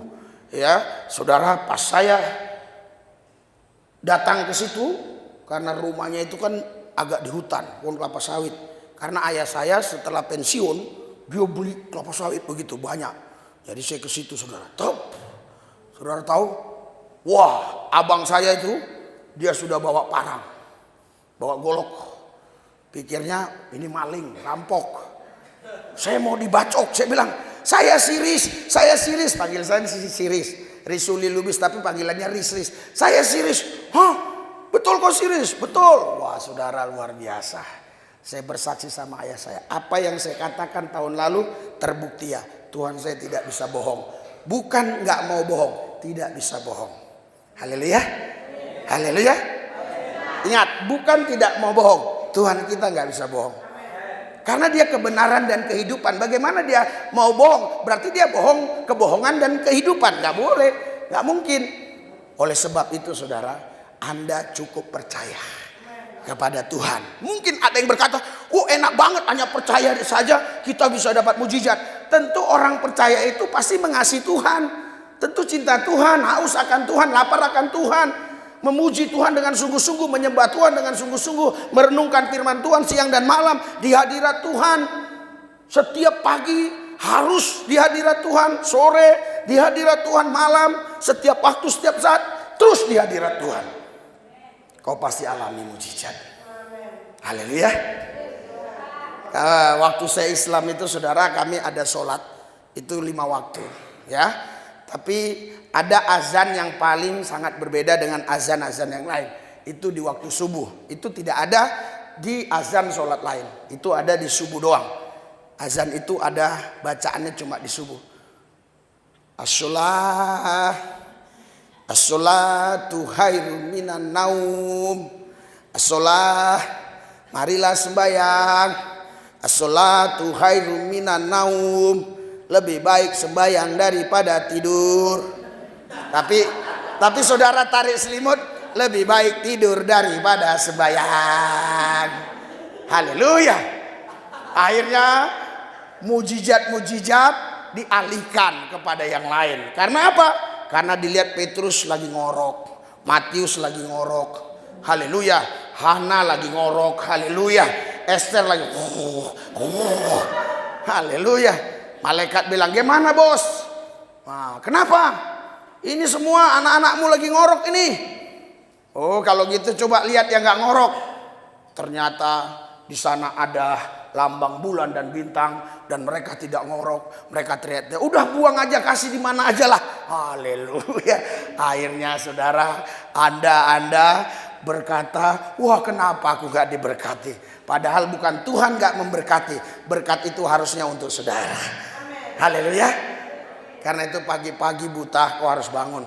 ya saudara, pas saya datang ke situ, karena rumahnya itu kan agak di hutan, pohon kelapa sawit. Karena ayah saya setelah pensiun, dia beli kelapa sawit begitu banyak. Jadi saya ke situ, saudara. Saudara tahu? Wah, abang saya itu dia sudah bawa parang, bawa golok. Pikirnya ini maling, rampok. Saya mau dibacok. Saya bilang, saya Siris. Panggil saya Siris. Risuli Lubis, tapi panggilannya Ris. Saya Siris. Hah? Betul kok Siris? Betul. Wah, saudara, luar biasa. Saya bersaksi sama ayah saya, apa yang saya katakan tahun lalu terbukti ya. Tuhan saya tidak bisa bohong. Bukan nggak mau bohong, tidak bisa bohong. Haleluya, haleluya. Ingat, bukan tidak mau bohong, Tuhan kita nggak bisa bohong. Karena dia kebenaran dan kehidupan. Bagaimana dia mau bohong? Berarti dia bohong, kebohongan dan kehidupan. Nggak boleh, nggak mungkin. Oleh sebab itu saudara, Anda cukup percaya kepada Tuhan. Mungkin ada yang berkata, oh enak banget, hanya percaya saja kita bisa dapat mujizat. Tentu orang percaya itu pasti mengasihi Tuhan. Tentu cinta Tuhan, haus akan Tuhan, lapar akan Tuhan. Memuji Tuhan dengan sungguh-sungguh, menyembah Tuhan dengan sungguh-sungguh, merenungkan firman Tuhan siang dan malam di hadirat Tuhan. Setiap pagi harus di hadirat Tuhan, sore di hadirat Tuhan, malam, setiap waktu, setiap saat, terus di hadirat Tuhan. Kau pasti alami mujizat. Haleluya. Waktu saya Islam itu saudara, kami ada sholat itu 5 waktu, ya. Tapi ada azan yang paling sangat berbeda dengan azan-azan yang lain. Itu di waktu subuh. Itu tidak ada di azan sholat lain. Itu ada di subuh doang. Azan itu ada bacaannya cuma di subuh. As-sholatu khairun minan naum. As-sholah, marilah sembahyang. As-sholatu khairun minan naum. Lebih baik sembahyang daripada tidur. Tapi saudara tarik selimut, lebih baik tidur daripada sembahyang. Haleluya. Akhirnya mujizat-mujizat dialihkan kepada yang lain. Karena apa? Karena dilihat Petrus lagi ngorok, Matius lagi ngorok, haleluya. Hana lagi ngorok, haleluya. Esther lagi haleluya. Malaikat bilang, gimana bos? Nah, kenapa? Ini semua anak-anakmu lagi ngorok ini. Oh, kalau gitu coba lihat yang gak ngorok. Ternyata di sana ada lambang bulan dan bintang, dan mereka tidak ngorok. Mereka teriak, udah buang aja, kasih di mana aja lah. Haleluya. Akhirnya saudara, anda berkata, wah kenapa aku gak diberkati? Padahal bukan Tuhan gak memberkati, berkat itu harusnya untuk saudara. Haleluya. Karena itu pagi-pagi buta kau harus bangun.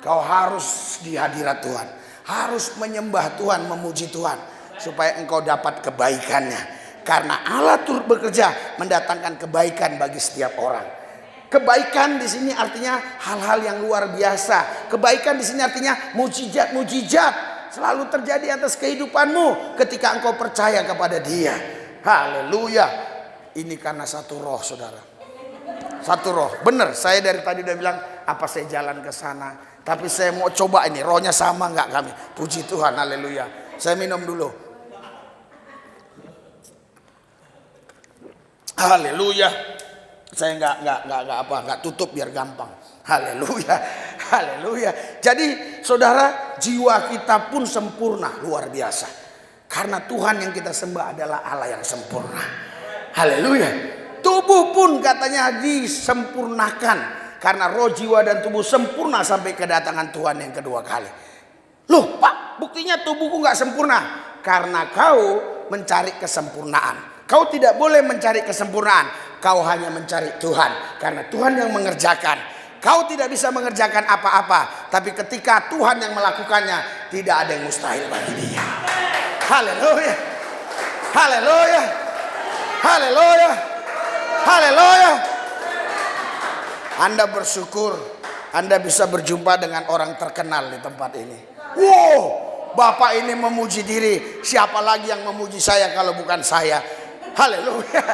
Kau harus di hadirat Tuhan, harus menyembah Tuhan, memuji Tuhan, supaya engkau dapat kebaikannya. Karena Allah turut bekerja mendatangkan kebaikan bagi setiap orang. Kebaikan di sini artinya hal-hal yang luar biasa. Kebaikan di sini artinya mujizat-mujizat selalu terjadi atas kehidupanmu ketika engkau percaya kepada Dia. Haleluya. Ini karena satu roh, saudara. Satu roh. Benar, saya dari tadi udah bilang, apa saya jalan ke sana, tapi saya mau coba ini, rohnya sama nggak kami? Puji Tuhan, haleluya. Saya minum dulu. Haleluya. Saya nggak tutup biar gampang. Haleluya, haleluya. Jadi saudara, jiwa kita pun sempurna, luar biasa. Karena Tuhan yang kita sembah adalah Allah yang sempurna. Haleluya. Tubuh pun katanya disempurnakan. Karena roh, jiwa dan tubuh sempurna sampai kedatangan Tuhan yang kedua kali. Loh Pak, buktinya tubuhku nggak sempurna. Karena kau mencari kesempurnaan. Kau tidak boleh mencari kesempurnaan. Kau hanya mencari Tuhan. Karena Tuhan yang mengerjakan. Kau tidak bisa mengerjakan apa-apa. Tapi ketika Tuhan yang melakukannya, tidak ada yang mustahil bagi Dia. Haleluya. Haleluya. Haleluya. Haleluya. Anda bersyukur Anda bisa berjumpa dengan orang terkenal di tempat ini. Wow, Bapak ini memuji diri. Siapa lagi yang memuji saya kalau bukan saya? Haleluya.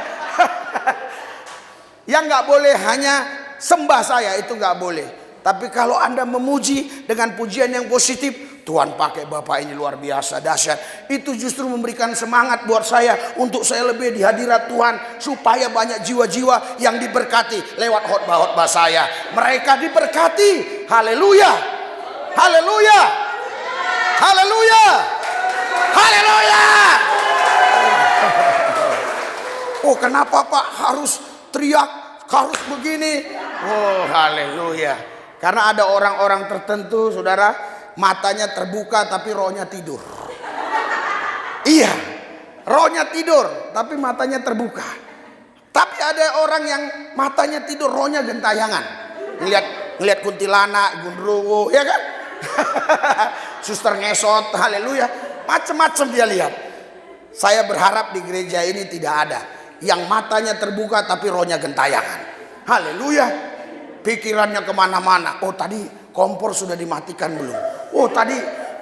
Yang nggak boleh hanya sembah saya, itu nggak boleh. Tapi kalau Anda memuji dengan pujian yang positif, Tuhan pakai Bapak ini luar biasa, dahsyat. Itu justru memberikan semangat buat saya untuk saya lebih di hadirat Tuhan, supaya banyak jiwa-jiwa yang diberkati lewat khotbah-khotbah saya. Mereka diberkati. Haleluya. Haleluya. Haleluya. Haleluya. Oh, kenapa Pak harus teriak, harus begini? Oh, haleluya. Karena ada orang-orang tertentu, saudara, matanya terbuka tapi rohnya tidur. Iya, rohnya tidur tapi matanya terbuka. Tapi ada orang yang matanya tidur, rohnya gentayangan. Ngelihat kuntilanak, gundruwo, ya kan? Suster ngesot, haleluya. Macam-macam dia lihat. Saya berharap di gereja ini tidak ada yang matanya terbuka tapi rohnya gentayangan. Haleluya. Pikirannya kemana-mana. Oh, tadi kompor sudah dimatikan belum? Oh, tadi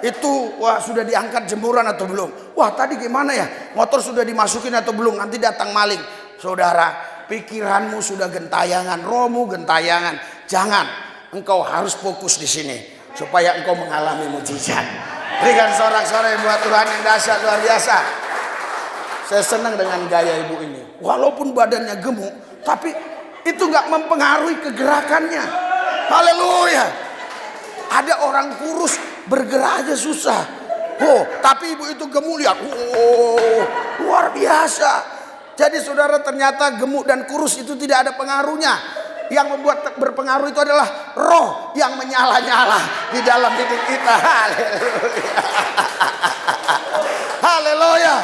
itu sudah diangkat jemuran atau belum? Wah, tadi gimana ya? Motor sudah dimasukin atau belum? Nanti datang maling. Saudara, pikiranmu sudah gentayangan, rohmu gentayangan. Jangan. Engkau harus fokus di sini supaya engkau mengalami mujizat. Berikan sorak-sorai buat Tuhan yang dahsyat luar biasa. Saya senang dengan gaya ibu ini. Walaupun badannya gemuk, tapi itu nggak mempengaruhi kegerakannya. Haleluya. Ada orang kurus bergerak aja susah. Oh, tapi ibu itu gemuk, lihat. Oh, luar biasa. Jadi saudara, ternyata gemuk dan kurus itu tidak ada pengaruhnya. Yang membuat berpengaruh itu adalah roh yang menyala-nyala di dalam diri kita. Haleluya. Haleluya.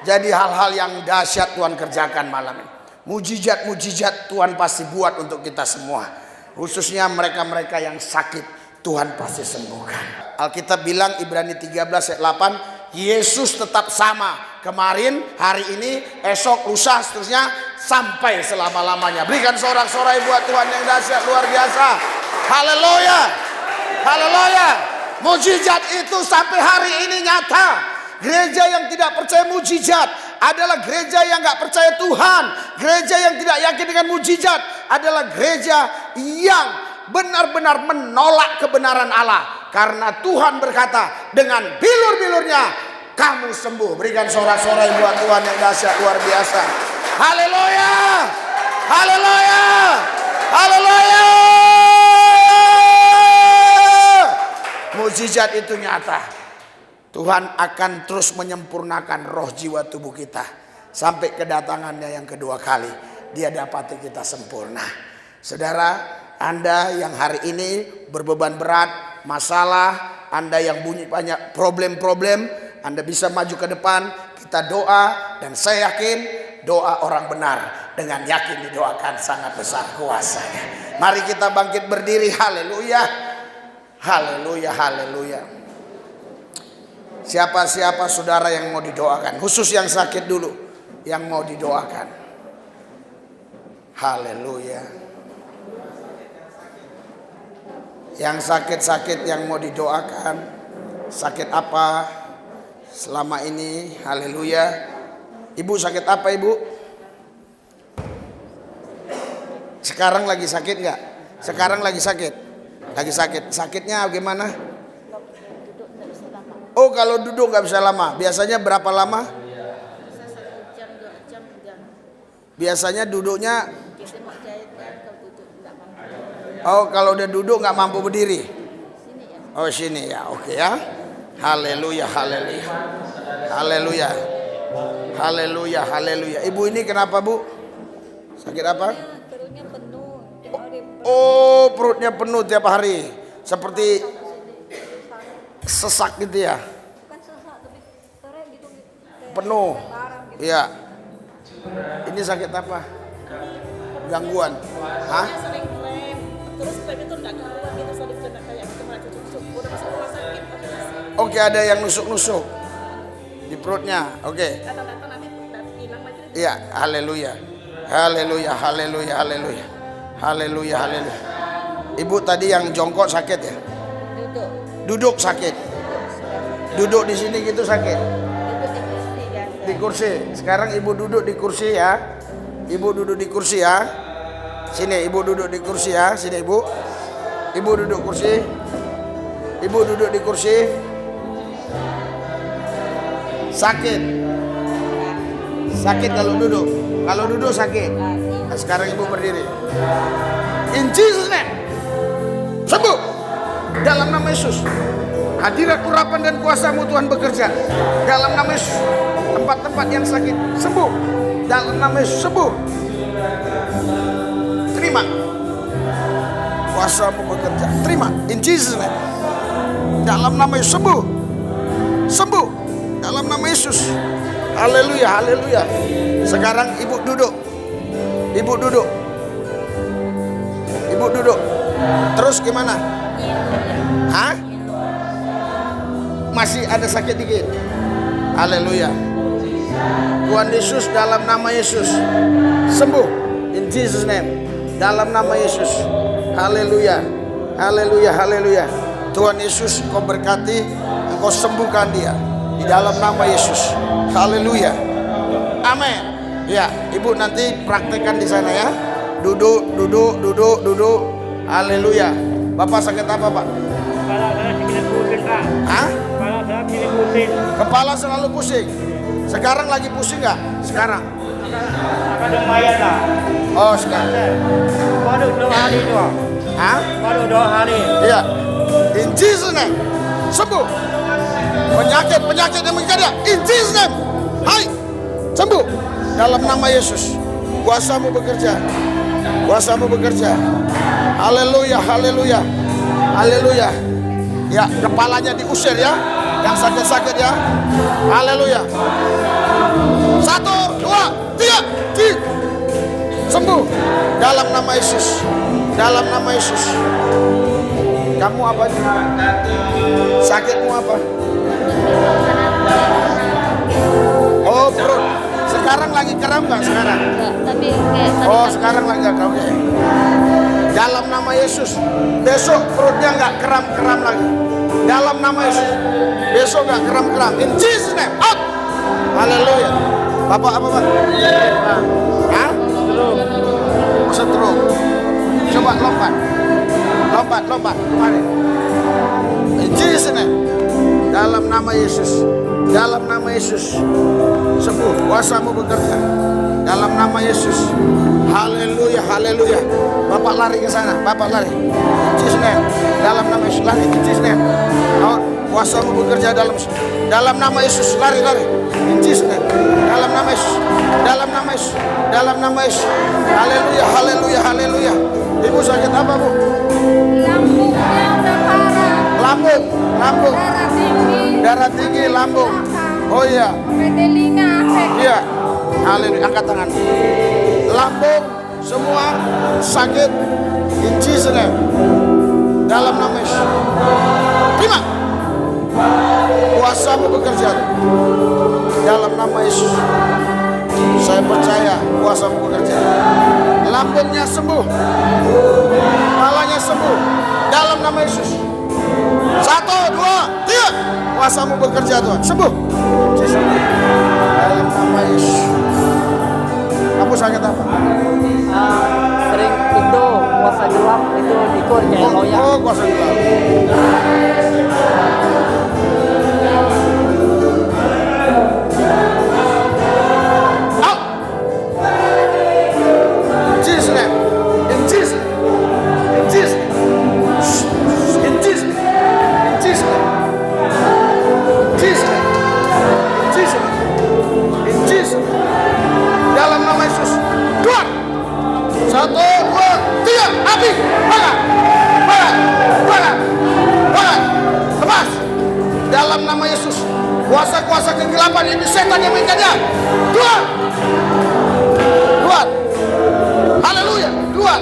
Jadi hal-hal yang dahsyat Tuhan kerjakan malam ini. Mujizat-mujizat Tuhan pasti buat untuk kita semua. Khususnya mereka-mereka yang sakit, Tuhan pasti sembuhkan. Alkitab bilang Ibrani 13 ayat 8, Yesus tetap sama. Kemarin, hari ini, esok, lusa, seterusnya, sampai selama-lamanya. Berikan sorak-sorai buat Tuhan yang dahsyat luar biasa. Haleluya. Haleluya. Mujizat itu sampai hari ini nyata. Gereja yang tidak percaya mujizat adalah gereja yang nggak percaya Tuhan. Gereja yang tidak yakin dengan mujizat adalah gereja yang benar-benar menolak kebenaran Allah. Karena Tuhan berkata, dengan bilur-bilurnya kamu sembuh. Berikan sorak-sorai buat Tuhan yang dahsyat luar biasa. Haleluya. Haleluya. Haleluya. Mujizat itu nyata. Tuhan akan terus menyempurnakan roh, jiwa, tubuh kita sampai kedatangannya yang kedua kali. Dia dapati kita sempurna. Saudara, Anda yang hari ini berbeban berat, masalah, Anda yang punya banyak problem-problem, Anda bisa maju ke depan. Kita doa, dan saya yakin doa orang benar dengan yakin didoakan sangat besar kuasanya. Mari kita bangkit berdiri. Haleluya. Haleluya, haleluya. Siapa-siapa saudara yang mau didoakan, khusus yang sakit dulu, yang mau didoakan. Haleluya. Yang sakit-sakit yang mau didoakan, sakit apa selama ini? Haleluya. Ibu sakit apa ibu? Sekarang lagi sakit nggak? Sekarang lagi sakit. Lagi sakit. Sakitnya gimana? Oh, kalau duduk nggak bisa lama. Biasanya berapa lama? Bisa 1 jam, 2 jam, 3 jam. Biasanya duduknya. Biasanya mau jahit kan kalau duduk nggak mampu. Oh, kalau udah duduk nggak mampu berdiri. Sini ya. Oh, sini ya. Oke ya. Haleluya, haleluya. Haleluya. Haleluya, haleluya. Ibu ini kenapa, Bu? Sakit apa? Perutnya penuh. Tiap hari Oh, perutnya penuh tiap hari. Seperti sesak gitu ya. bukan sesak tapi seret gitu. Penuh. Barang gitu. Iya. Ini sakit apa? Gangguan. Hah? Sering klaim. Terus klaim itu nggak keluar gitu, sering kena kayak gitu malah tusuk. Udah masuk rumah sakit. Oke, ada yang nusuk-nusuk di perutnya. Oke. Datang-datang nanti hilang lagi. Iya, haleluya. Haleluya, haleluya, haleluya. Haleluya, haleluya. Ibu tadi yang jongkok sakit ya? Duduk. Duduk sakit. Duduk di sini gitu sakit. Duduk di kursi biasa. Di kursi. Sekarang ibu duduk di kursi ya. Ibu duduk di kursi ya. Sini ibu duduk di kursi ya. Sini ibu. Ibu duduk kursi. Ibu duduk di kursi. Sakit. Sakit kalau duduk. Kalau duduk sakit. Nah, sekarang ibu berdiri. In Jesus name. Sembuh. Dalam nama Yesus. Hadirat urapan dan kuasa-Mu Tuhan bekerja. Dalam nama Yesus. Tempat-tempat yang sakit sembuh. Dalam nama Yesus sembuh. Terima. Kuasa-Mu bekerja. Terima. In Jesus name. Dalam nama Yesus sembuh. Sembuh. Dalam nama Yesus. Haleluya, haleluya. Sekarang ibu duduk. Ibu duduk. Ibu duduk. Terus gimana? Hah? Masih ada sakit dikit. Haleluya. Tuhan Yesus, dalam nama Yesus sembuh. In Jesus name. Dalam nama Yesus. Haleluya. Haleluya, haleluya. Tuhan Yesus, Kau berkati, Engkau sembuhkan dia di dalam nama Yesus. Haleluya. Amin. Ya, Ibu nanti praktekkan di sana ya. Duduk, duduk, duduk, duduk. Haleluya. Bapak sakit apa, Pak? Kepala saya sedikit pusing, Kak. Hah? Kepala saya sedikit pusing. Kepala selalu pusing. Sekarang lagi pusing nggak? Sekarang? Akan lumayan lah. Oh, sekarang. Baru 2 hari doang. Hah? Baru 2 hari. Iya. In Jesus name. Sembuh. Penyakit yang mengganda. In Jesus name. Hai. Sembuh. Dalam nama Yesus. Kuasa-Mu bekerja. Kuasa-Mu bekerja. Haleluya, haleluya. Haleluya. Ya, kepalanya diusir ya. Yang sakit-sakit ya. Haleluya. 1, 2, 3. Sembuh. Dalam nama Yesus. Dalam nama Yesus. Kamu apa? Sakitmu apa? Oh, perut. Sekarang lagi kram nggak sekarang? Enggak, tapi kayak tadi Oh, kan sekarang lagi nggak kram. Oke. Dalam nama Yesus. Besok perutnya nggak kram-kram lagi. Dalam nama Yesus. Besok nggak kram-kram. In Jesus name. Out. Haleluya. Bapak apa, Pak? Hah? Stroke. Coba lompat. Lompat. Kemarin. In Jesus name. Dalam nama Yesus. Dalam nama Yesus. Sembuh. Kuasa-Mu bekerja. Dalam nama Yesus. Haleluya, haleluya. Bapak lari ke sana. Bapak lari. In Jesus name. Dalam nama Yesus. Lari. In Jesus name. Kuasa-Mu bekerja dalam nama Yesus. Lari. In Jesus name. Dalam nama Yesus. Dalam nama Yesus. Dalam nama Yesus. Haleluya, haleluya, haleluya. Ibu sakit apa, Bu? lambungnya udah parah. Lambung. Darah tinggi. Darah tinggi, lambung. Oh iya. Sampai telinga. Iya. Haleluya. Angkat tangan. Lambung semua sakit. In Jesus name. dalam nama Yesus. Terima kuasa-Mu bekerja dalam nama Yesus. Saya percaya kuasa-Mu bekerja. Lambungnya sembuh, kepalanya sembuh dalam nama Yesus. 1, 2, 3. Kuasa-Mu bekerja Tuhan, sembuh dalam nama Yesus. Kamu sakit apa? Sering itu puasa gelap itu dikur kayak loyak. Oh, kuasa gelap. Dalam nama Yesus, kuasa-kuasa kegelapan ini setan yang mengingatnya, keluar, keluar, haleluya, keluar,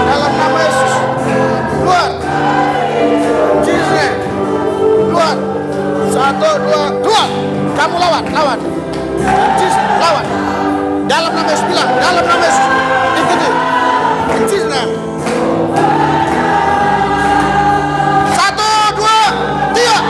dalam nama Yesus, keluar, Jesus, keluar, 1, 2, keluar, kamu lawan, Jesus, lawan, dalam nama Yesus, bilang, dalam nama Yesus, ikuti, in Jesus name. 1, 2, 3.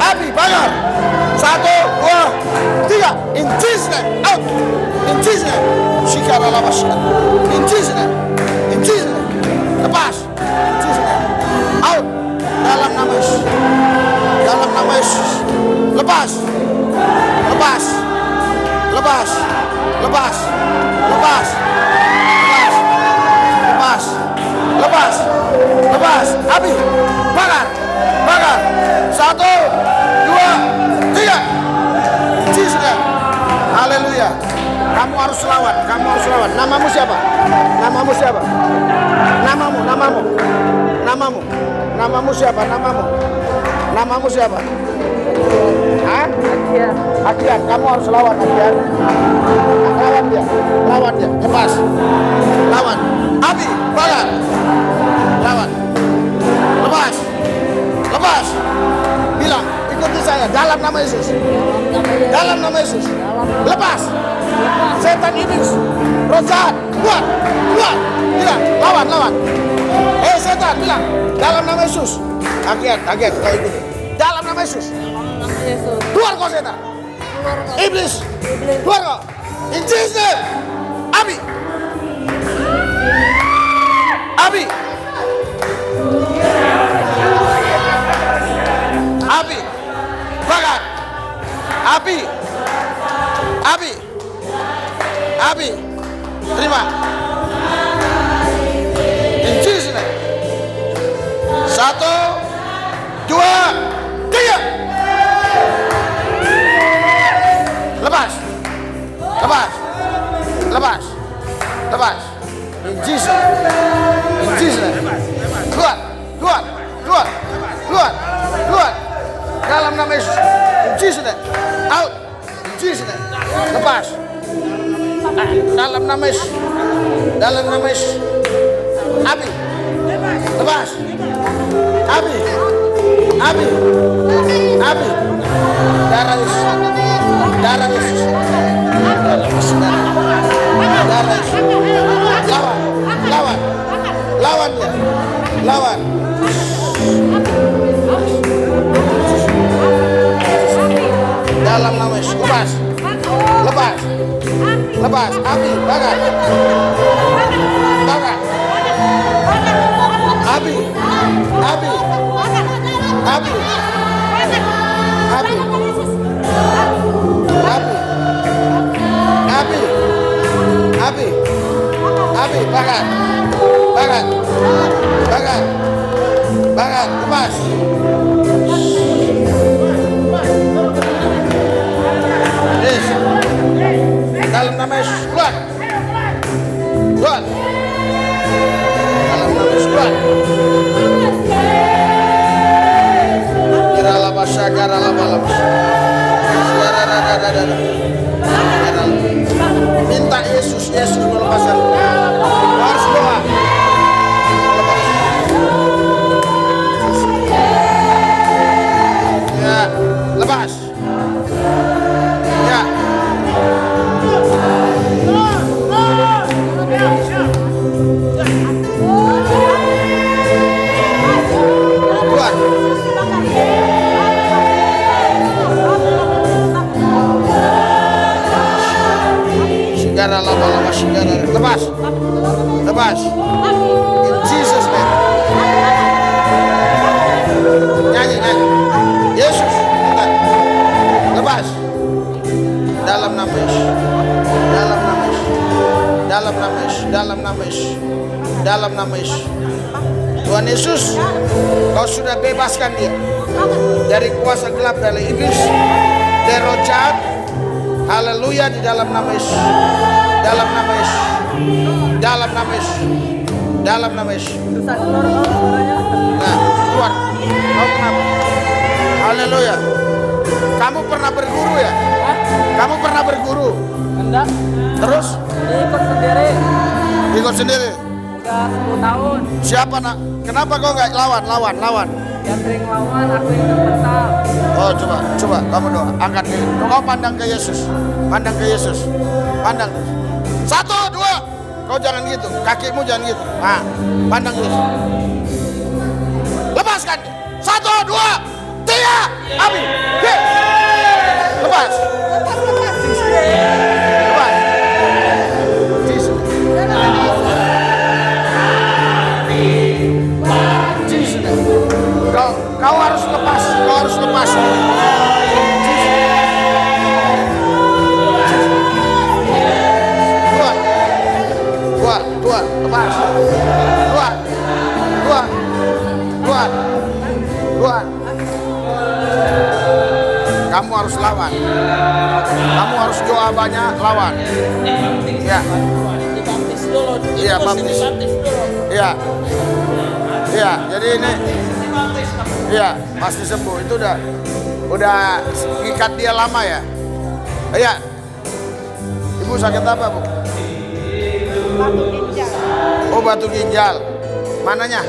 Api, bakar. 1, 2, 3. In Jesus name, out. In Jesus name. Shikara labasya. In Jesus name. In Jesus name. Lepas. In Jesus name. Out. Dalam nama Yesus. Dalam nama Yesus. Lepas. Lepas. Lepas. Lepas. Lepas. Lepas. Lepas. Lepas. Api. Bakar. Bakar. 1, 2, 3. Jesus. Haleluya. Kamu harus lawan. Kamu harus lawan. Namamu siapa? Namamu siapa? Namamu. Namamu siapa? Namamu siapa? Hah? Akian. Kamu harus lawan Akian. Lawan dia. Lepas. Lawan. Api. Bakar. Lawan. Lepas. Bilang, ikuti saya dalam nama Yesus. Dalam nama Yesus. Lepas. Setan iblis, roh jahat, keluar. Bilang, lawan. Setan, bilang, dalam nama Yesus. Kaget, kau ikuti. Dalam nama Yesus. Keluar kau setan. Iblis, keluar kau. In Jesus name. Api. Bakar. Api. Terima. In Jesus name. 1, 2, 3. Lepas. In Jesus name. Keluar. Dalam nama Yesus. In Jesus name. Out. In Jesus name. Lepas. Dalam nama Yesus. Api. Lepas. Api. Darah Yesus. Darah Yesus. Lawan dia. Lawan. Dalam nama Yesus. Lepas. Api. Bakar. Api. Bakar. Lepas. Yes. Dalam nama Yesus. Keluar. Shigara lama shigara. Lepas. Lepas. In Jesus name. Nyanyi. Yesus. Lepas. Dalam nama Yesus. Dalam nama Yesus. Tuhan Yesus, Kau sudah bebaskan dia dari kuasa gelap, dari iblis, dari roh jahat. Haleluya, di dalam nama Yesus. Dalam nama Yesus. Nah, keluar. Kau kenapa? Haleluya. Kamu pernah berguru ya? Kamu pernah berguru? Enggak, Terus? ikut sendiri. Udah 10 tahun. Siapa nak? Kenapa kau nggak lawan? Yang sering lawan, aku yang terpental. Oh, coba kamu doa. Angkat diri. Kau pandang ke Yesus. Pandang. 1, 2. Kau jangan gitu. Kakimu jangan gitu. Nah, pandang Yesus. Lepaskan. 1, 2, 3. Amin. Lepas. Kau harus lepas. Dua, lepas. Dua. Kamu harus lawan. Kamu harus doa banyak, lawan. Ya. Dibaptis dulu. Iya, baptis. Iya. Jadi ini. Iya, pasti sembuh. Itu udah ikat dia lama ya. Iya. Ibu sakit apa, Bu? Batu ginjal. Oh, batu ginjal. Mananya?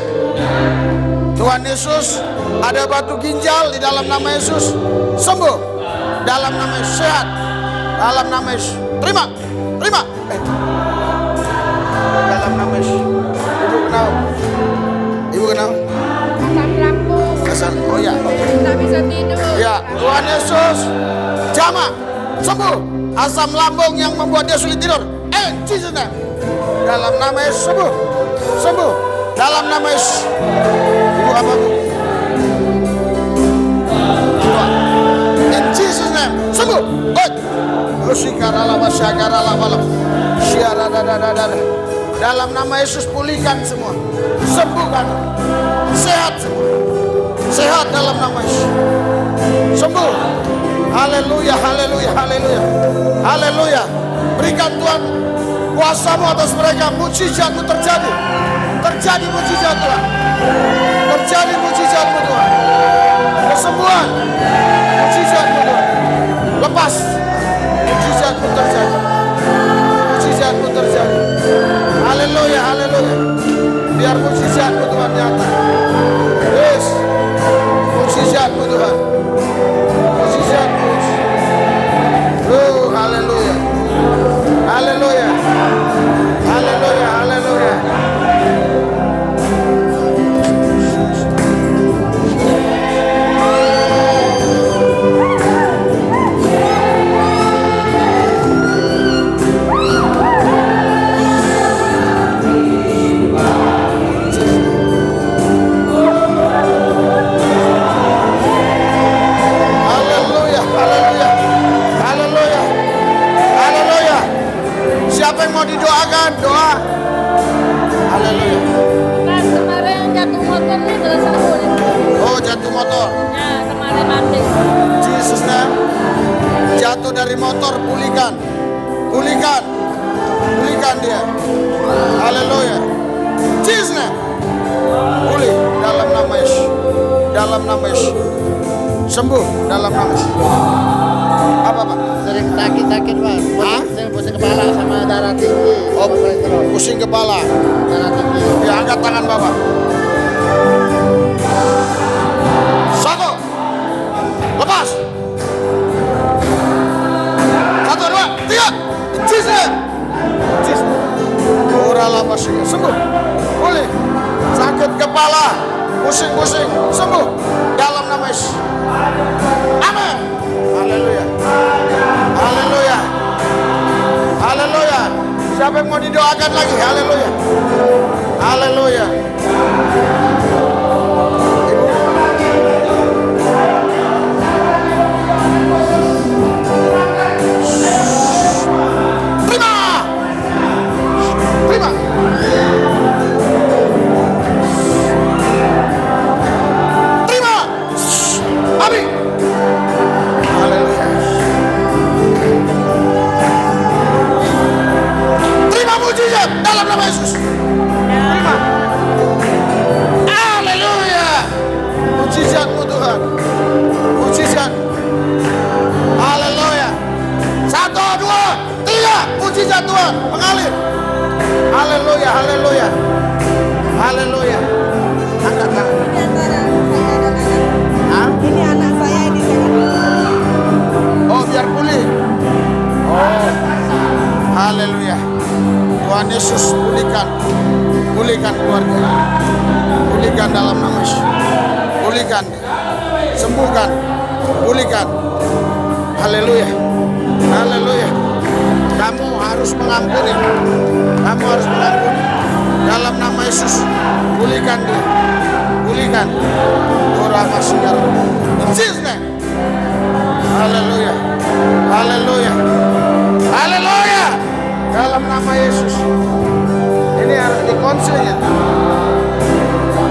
Tuhan Yesus, ada batu ginjal di dalam nama Yesus. Sembuh. Dalam nama Yesus, sehat. Dalam nama Yesus. Terima. Dalam nama Yesus. Ibu kenal? Asam lambung. Oh ya. Nggak bisa tidur. Ya, Tuhan Yesus jamah sembuh asam lambung yang membuat dia sulit tidur. Jesus name. Dalam nama Yesus sembuh. Dalam nama Yesus. Ibu apa, Bu? In Jesus name sembuh. Dalam nama Yesus pulihkan semua. Sembuhkan. Sehat semua. Sehat dalam nama Yesus. Sembuh. Haleluya. Berikan Tuhan kuasa-Mu atas mereka. Mujizat-Mu terjadi. Terjadi mujizat Tuhan. Terjadi mujizat-Mu Tuhan. Kesembuhan. Mujizat-Mu Tuhan. Lepas. Mujizat-Mu terjadi. Haleluya. Biar mujizat-Mu Tuhan nyata. Yes. Mujizat-Mu Tuhan. Mujizat-Mu. Oh, haleluya. Siapa yang mau didoakan? Doa. Haleluya. Kan kemarin jatuh motor nih udah sembuh nih. Oh, jatuh motor. Nah, kemarin mati. Jesus name. Jatuh dari motor, pulihkan dia. Haleluya. Jesus name. Pulih dalam nama Yesus. Sembuh dalam nama Yesus. Apa, Pak? Sering sakit, Pak. Sering pusing kepala sama darah tinggi. Oh, pusing kepala. Darah tinggi. Ya, angkat tangan Bapak. 1. Lepas. 1, 2, 3. Jesus. Sembuh. Pulih. Sakit kepala. Pusing. Sembuh. Dalam nama Yesus. Amin. Haleluya. Doakan lagi. Haleluya. Haleluya. Terima. Terima. Terima. Amin. Haleluya. Terima mujizat dalam nama Yesus. Terima. Haleluya. Mujizatmu Tuhan. Mujizat. Haleluya. 1, 2, 3. Mujizat Tuhan mengalir. Haleluya. Haleluya. Haleluya. Angkat tangan. Di antara saya dan anak. Hah? Ini anak saya ini sangat. Oh, biar pulih. Oh. Haleluya. Tuhan Yesus pulihkan. Pulihkan keluarga. Pulihkan dalam nama Yesus. Pulihkan. Sembuhkan. Pulihkan. Haleluya. Haleluya. Kamu harus mengampuni. Kamu harus mengampuni. Dalam nama Yesus. Pulihkan dia. Pulihkan. Orang masih dalam. In Jesus' name. Haleluya. Haleluya. Haleluya. Dalam nama Yesus. Ini harus dikonsilnya.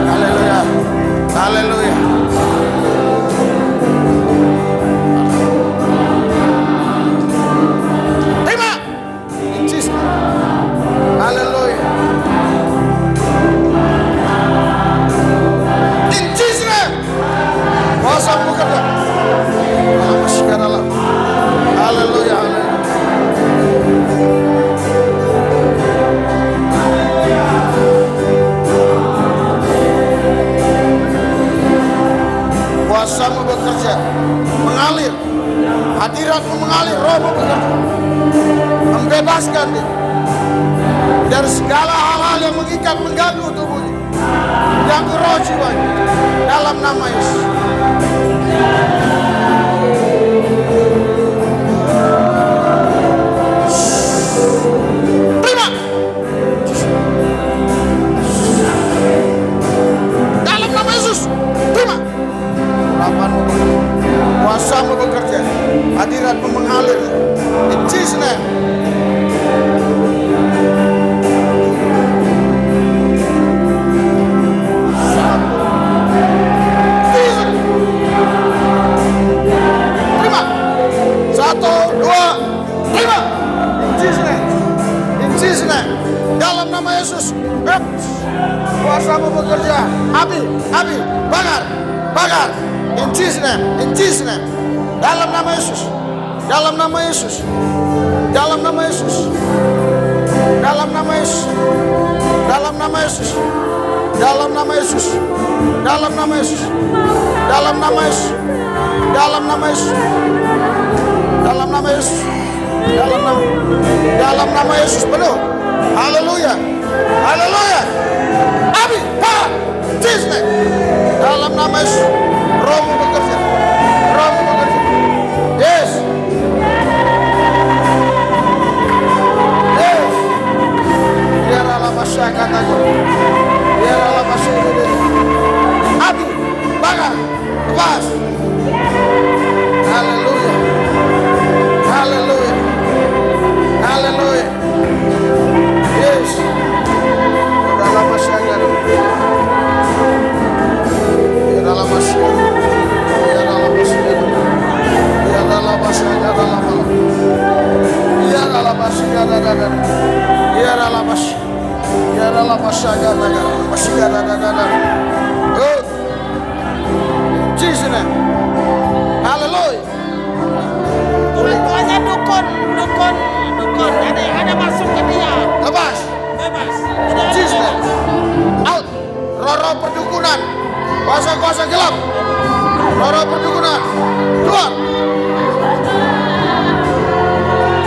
Haleluya. Haleluya. Terima. In Jesus' name. Haleluya. In Jesus' name. Kuasa bekerja. Haleluya. Haleluya. Kuasamu bekerja, mengalir, hadiratmu mengalir, rohmu bekerja, membebaskan dia dari segala hal-hal yang mengikat, mengganggu tubuhnya, mengganggu roh jiwanya, dalam nama Yesus. Terima. Dalam nama Yesus. Terima. Urapanmu bekerja, kuasamu bekerja, hadiratmu mengalir. In Jesus' name. Terima. 1, 2, terima. In Jesus' name. In Jesus' name. Dalam nama Yesus. Kuasamu bekerja. Api, bakar, bakar. In Jesus' name. In Jesus' name. Dalam nama Yesus. Dalam nama Yesus. Dalam nama Yesus. Dalam nama Yesus. Dalam nama Yesus. Dalam nama Yesus. Dalam nama Yesus. Dalam nama Yesus. Dalam nama Yesus. Dalam nama Yesus. Dalam nama Yesus penuh. Haleluya. Haleluya. Api, bakar. Jesus' name. Dalam nama Yesus. Rohmu bekerja. Rohmu bekerja. Yes. Yes. Biarlah masyarakat aja. Biarlah masyarakat. Api, bakar, lepas. Haleluya. Haleluya. Haleluya. Yes. Dalam masyarakat. Dalam masyarakat. Dalam masyarakat. Dalam masyarakat. Dalam masyarakat. Dalam masyarakat. Dalam masyarakat. Oh. Jesus name. Haleluya. Tuan-tuannya dukun. Ada masuk ke dia. Lepas. Bebas. Jesus name. Out. Roh-roh perdukunan. Kuasa-kuasa gelap. Roh-roh perdukunan. Keluar.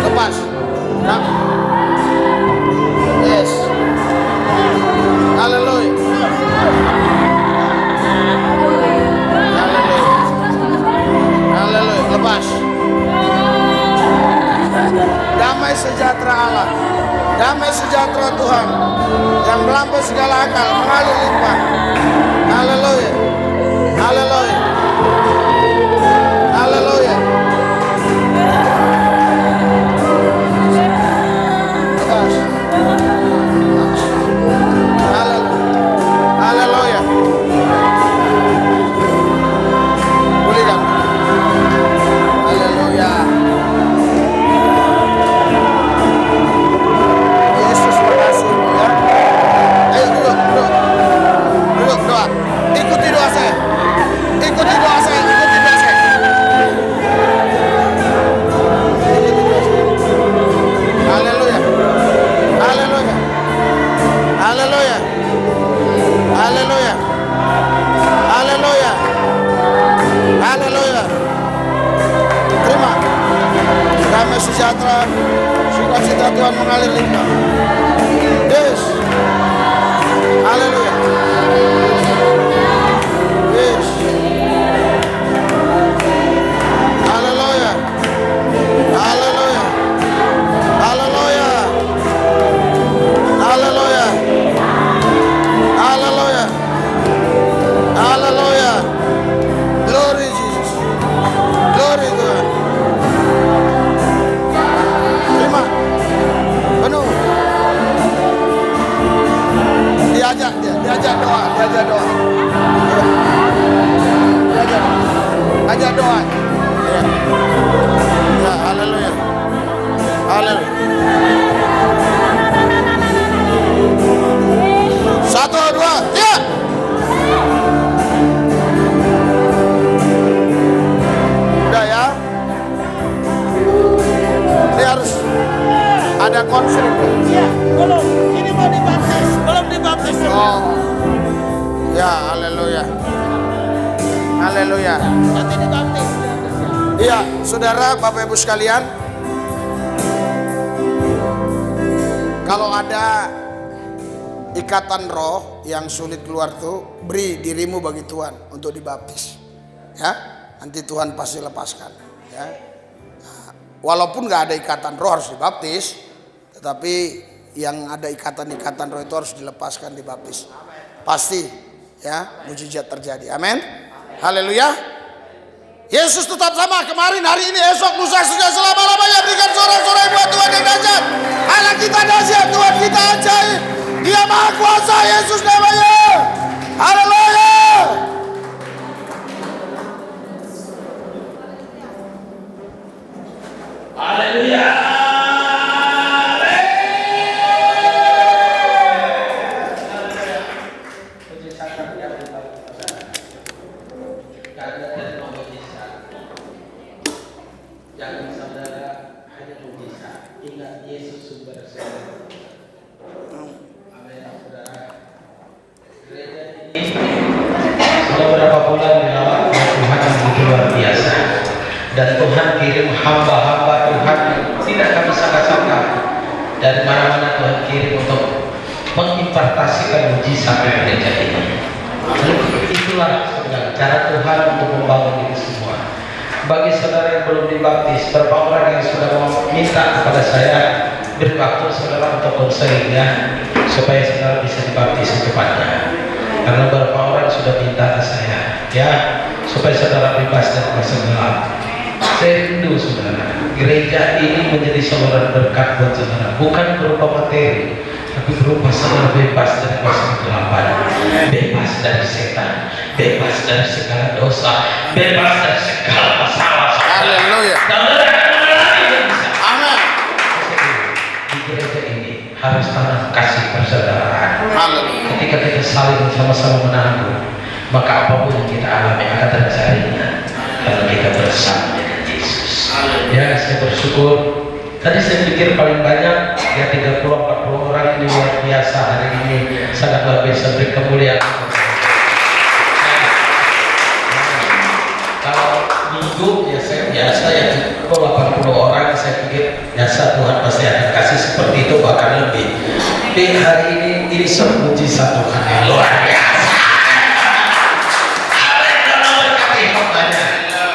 Lepas. Nah. Yes. Haleluya. Haleluya. Haleluya. Lepas. Damai sejahtera Allah Damai sejahtera Tuhan yang melampaui segala akal mengalir limpah. Haleluya. Haleluya. Haleluya. Haleluya. Pulihkan. Haleluya. Yesus makasih ya. Ayo duduk. Duduk doa. Ikuti doa saya. Ikuti doa saya. Ikuti doa saya. Haleluya. Haleluya. Haleluya. Haleluya. Haleluya. Haleluya. Terima. Damai sejahtera, sukacita Tuhan mengalir limpah. Yes. Haleluya. Yes. Haleluya. Haleluya. Haleluya. Haleluya. Haleluya. Haleluya. Glory Jesus. Glory Tuhan. Terima. Penuh. Diajak doa. Ajak doa. Ya. Ya, haleluya. Haleluya. 1, 2, 3. Udah ya. Ini harus ada konflik. Iya, belum. Ini mau dibaptis, belum dibaptis. Oh. Ya, haleluya. Haleluya. Nanti dibaptis. Iya, saudara, Bapak Ibu sekalian, kalau ada ikatan roh yang sulit keluar tuh, beri dirimu bagi Tuhan untuk dibaptis. Ya, nanti Tuhan pasti lepaskan. Ya, nah, walaupun nggak ada ikatan roh harus dibaptis, tetapi yang ada ikatan-ikatan roh itu harus dilepaskan, dibaptis. Pasti, ya, mujizat terjadi. Amin. Haleluya. Yesus tetap sama kemarin, hari ini, esok, lusa, sudah selama-lamanya. Berikan sorak-sorai buat Tuhan yang dahsyat. Anak kita dahsyat, Tuhan kita ajaib. Dia maha kuasa, Yesus namanya. Haleluya. Haleluya. Jangan saudara hanya mujizat, ingat Yesus sumber segala. Amin saudara. Gereja ini sudah berapa bulan dilawat oleh Tuhan yang begitu luar biasa, dan Tuhan kirim hamba-hamba Tuhan tidak kami sangka-sangka dari mana-mana. Tuhan kirim untuk mengimpartasikan mujizat di gereja ini. Itulah saudara cara Tuhan untuk membangun ini semua. Bagi saudara yang belum dibaptis, beberapa orang yang sudah meminta kepada saya, beri waktu saudara untuk konselingnya supaya saudara bisa dibaptis secepatnya. Karena beberapa orang sudah minta ke saya, ya, supaya saudara bebas dari kuasa gelap. Saya rindu saudara, gereja ini menjadi saudara berkat buat saudara, bukan berupa materi, tapi berupa saudara bebas dari kuasa kegelapan, bebas dari setan, bebas dari segala dosa, bebas dari segala masalah. Haleluya. Amin. Di gereja ini harus tanam kasih persaudaraan. Haleluya. Ketika kita saling sama-sama menanggung, maka apapun yang kita alami akan terjadinya kalau kita bersama dengan Yesus. Ya, saya bersyukur. Tadi saya pikir paling banyak ya 30-40 orang ini luar biasa hari ini, sangat luar biasa, beri kemuliaan. Kalau minggu ya saya biasa ya 80 orang, saya pikir biasa Tuhan pasti akan kasih seperti itu bahkan lebih. Tapi hari ini semuji satu Tuhan yang luar biasa.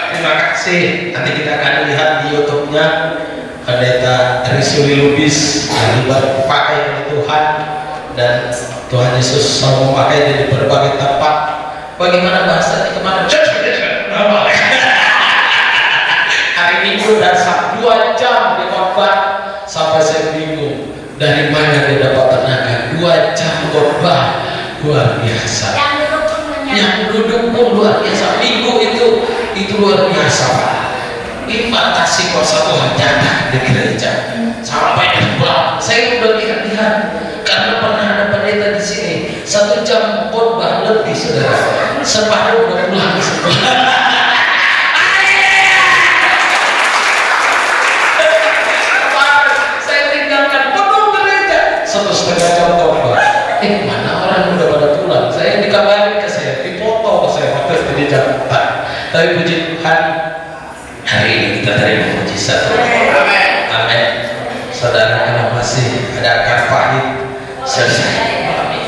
Terima kasih. Nanti kita akan lihat di YouTube-nya Pendeta Risuli Lubis yang dipakai oleh Tuhan, dan Tuhan Yesus selalu memakai di berbagai tempat. Bagaimana bahasanya kemarin? Hari Minggu dan Sabtu 2 jam di khotbah sampai saya bingung dari mana dia dapat tenaga. 2 jam khotbah luar biasa. Yang duduk pun luar biasa. Minggu itu luar biasa, Pak. Impartasi kuasa Tuhan nyata di gereja sampai pulang. Saya udah lihat karena pernah ada pendeta di sini 1 jam khotbah lebih, saudara. Separuh udah pulang semua. Saya tinggalkan penuh gereja 1,5 jam khotbah. Mana orang udah pada pulang? Saya dikabarin ke saya, dipoto ke saya waktu di Jakarta. Tapi puji Tuhan, hari ini kita terima mujizat. Amin. Saudara, kalau masih ada akar pahit, selesai. Amin.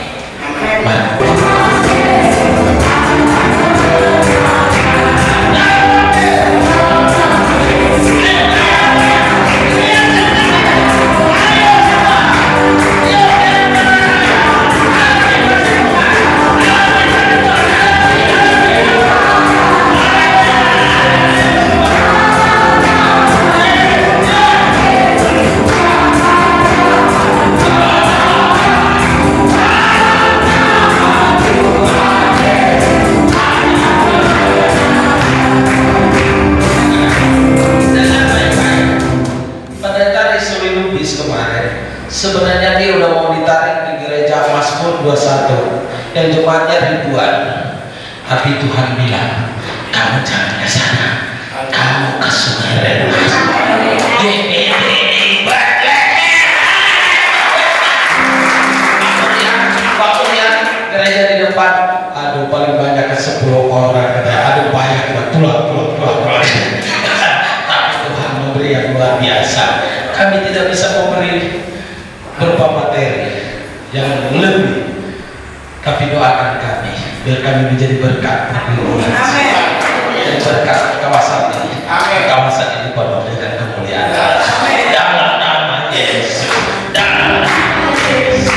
Sebenarnya dia udah mau ditarik di gereja Mazmur 21 yang jemaatnya ribuan, tapi Tuhan bilang, kamu jangan ke sana, kamu ke Sungai Remas. Waktu yang gereja di depan, aduh paling banyak ke 10 orang, aduh banyak kita pulang. Tapi Tuhan memberi yang luar biasa. Kami tidak bisa memberi berupa materi yang lebih, tapi doakan kami biar kami menjadi berkat dan berkat kawasan ini. Kawasan ini penuh dengan kemuliaan. Dalam nama Yesus, dalam nama Yesus.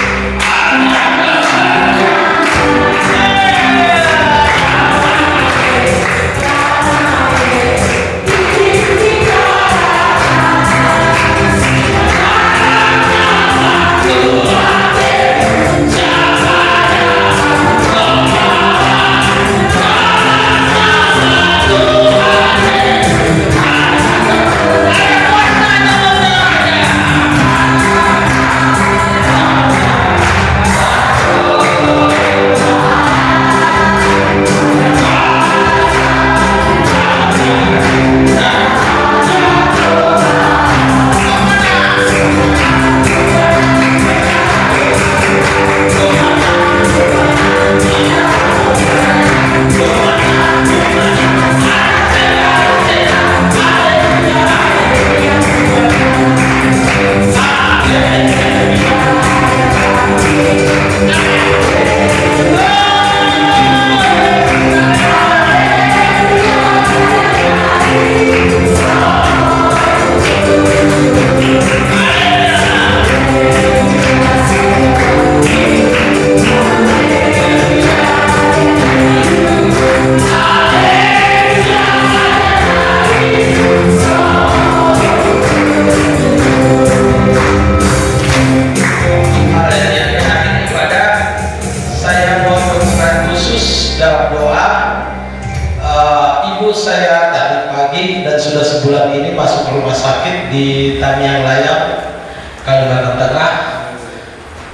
Di Tamiang Layang, Kalimantan Tengah.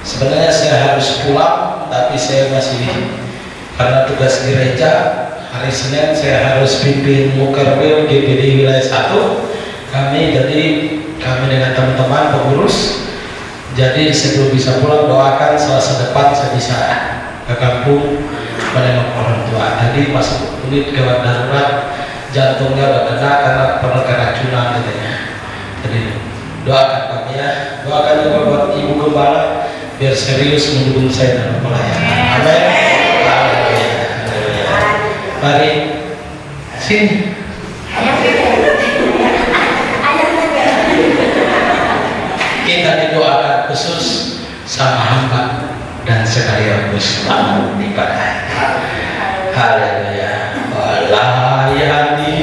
Sebenarnya saya harus pulang, tapi saya masih karena tugas gereja. Hari Senin saya harus pimpin Mukerwil GPD wilayah 1. Kami dengan teman-teman pengurus. Jadi sebelum bisa pulang, doakan Selasa depan saya bisa ke kampung menengok orang tua. Tadi masuk unit gawat darurat, jantungnya udah kena karena pernah keracunan katanya. Jadi doakan kami ya, doakan juga buat Ibu Gembala biar serius mendukung saya dalam pelayanan. Amin. Mari sini. khusus sama hamba dan sekaligus tamu ibadah. Haleluya. Melayani.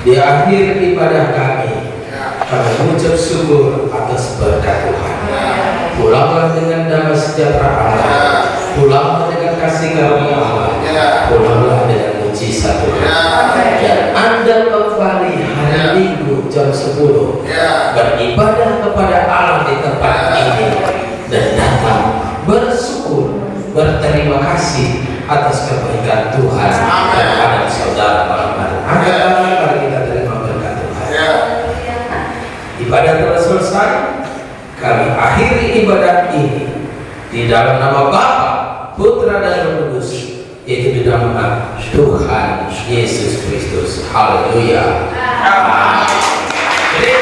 Di akhir ibadah kami mengucap syukur atas berkat Tuhan. Pulanglah dengan damai sejahtera Allah, pulanglah dengan kasih karunia Allah, pulanglah dengan mujizat Tuhan. Dan Anda kembali hari Minggu jam 10 beribadah kepada Allah di tempat ini dan datang bersyukur, berterima kasih atas kebaikan Tuhan kepada saudara malam hari. Angkat tangan, mari kita terima berkat Tuhan. Ibadah telah selesai. Kami akhiri ibadah ini di dalam nama Bapa, Putra dan Roh Kudus, yaitu di dalam nama Tuhan Yesus Kristus. Haleluya. Amin.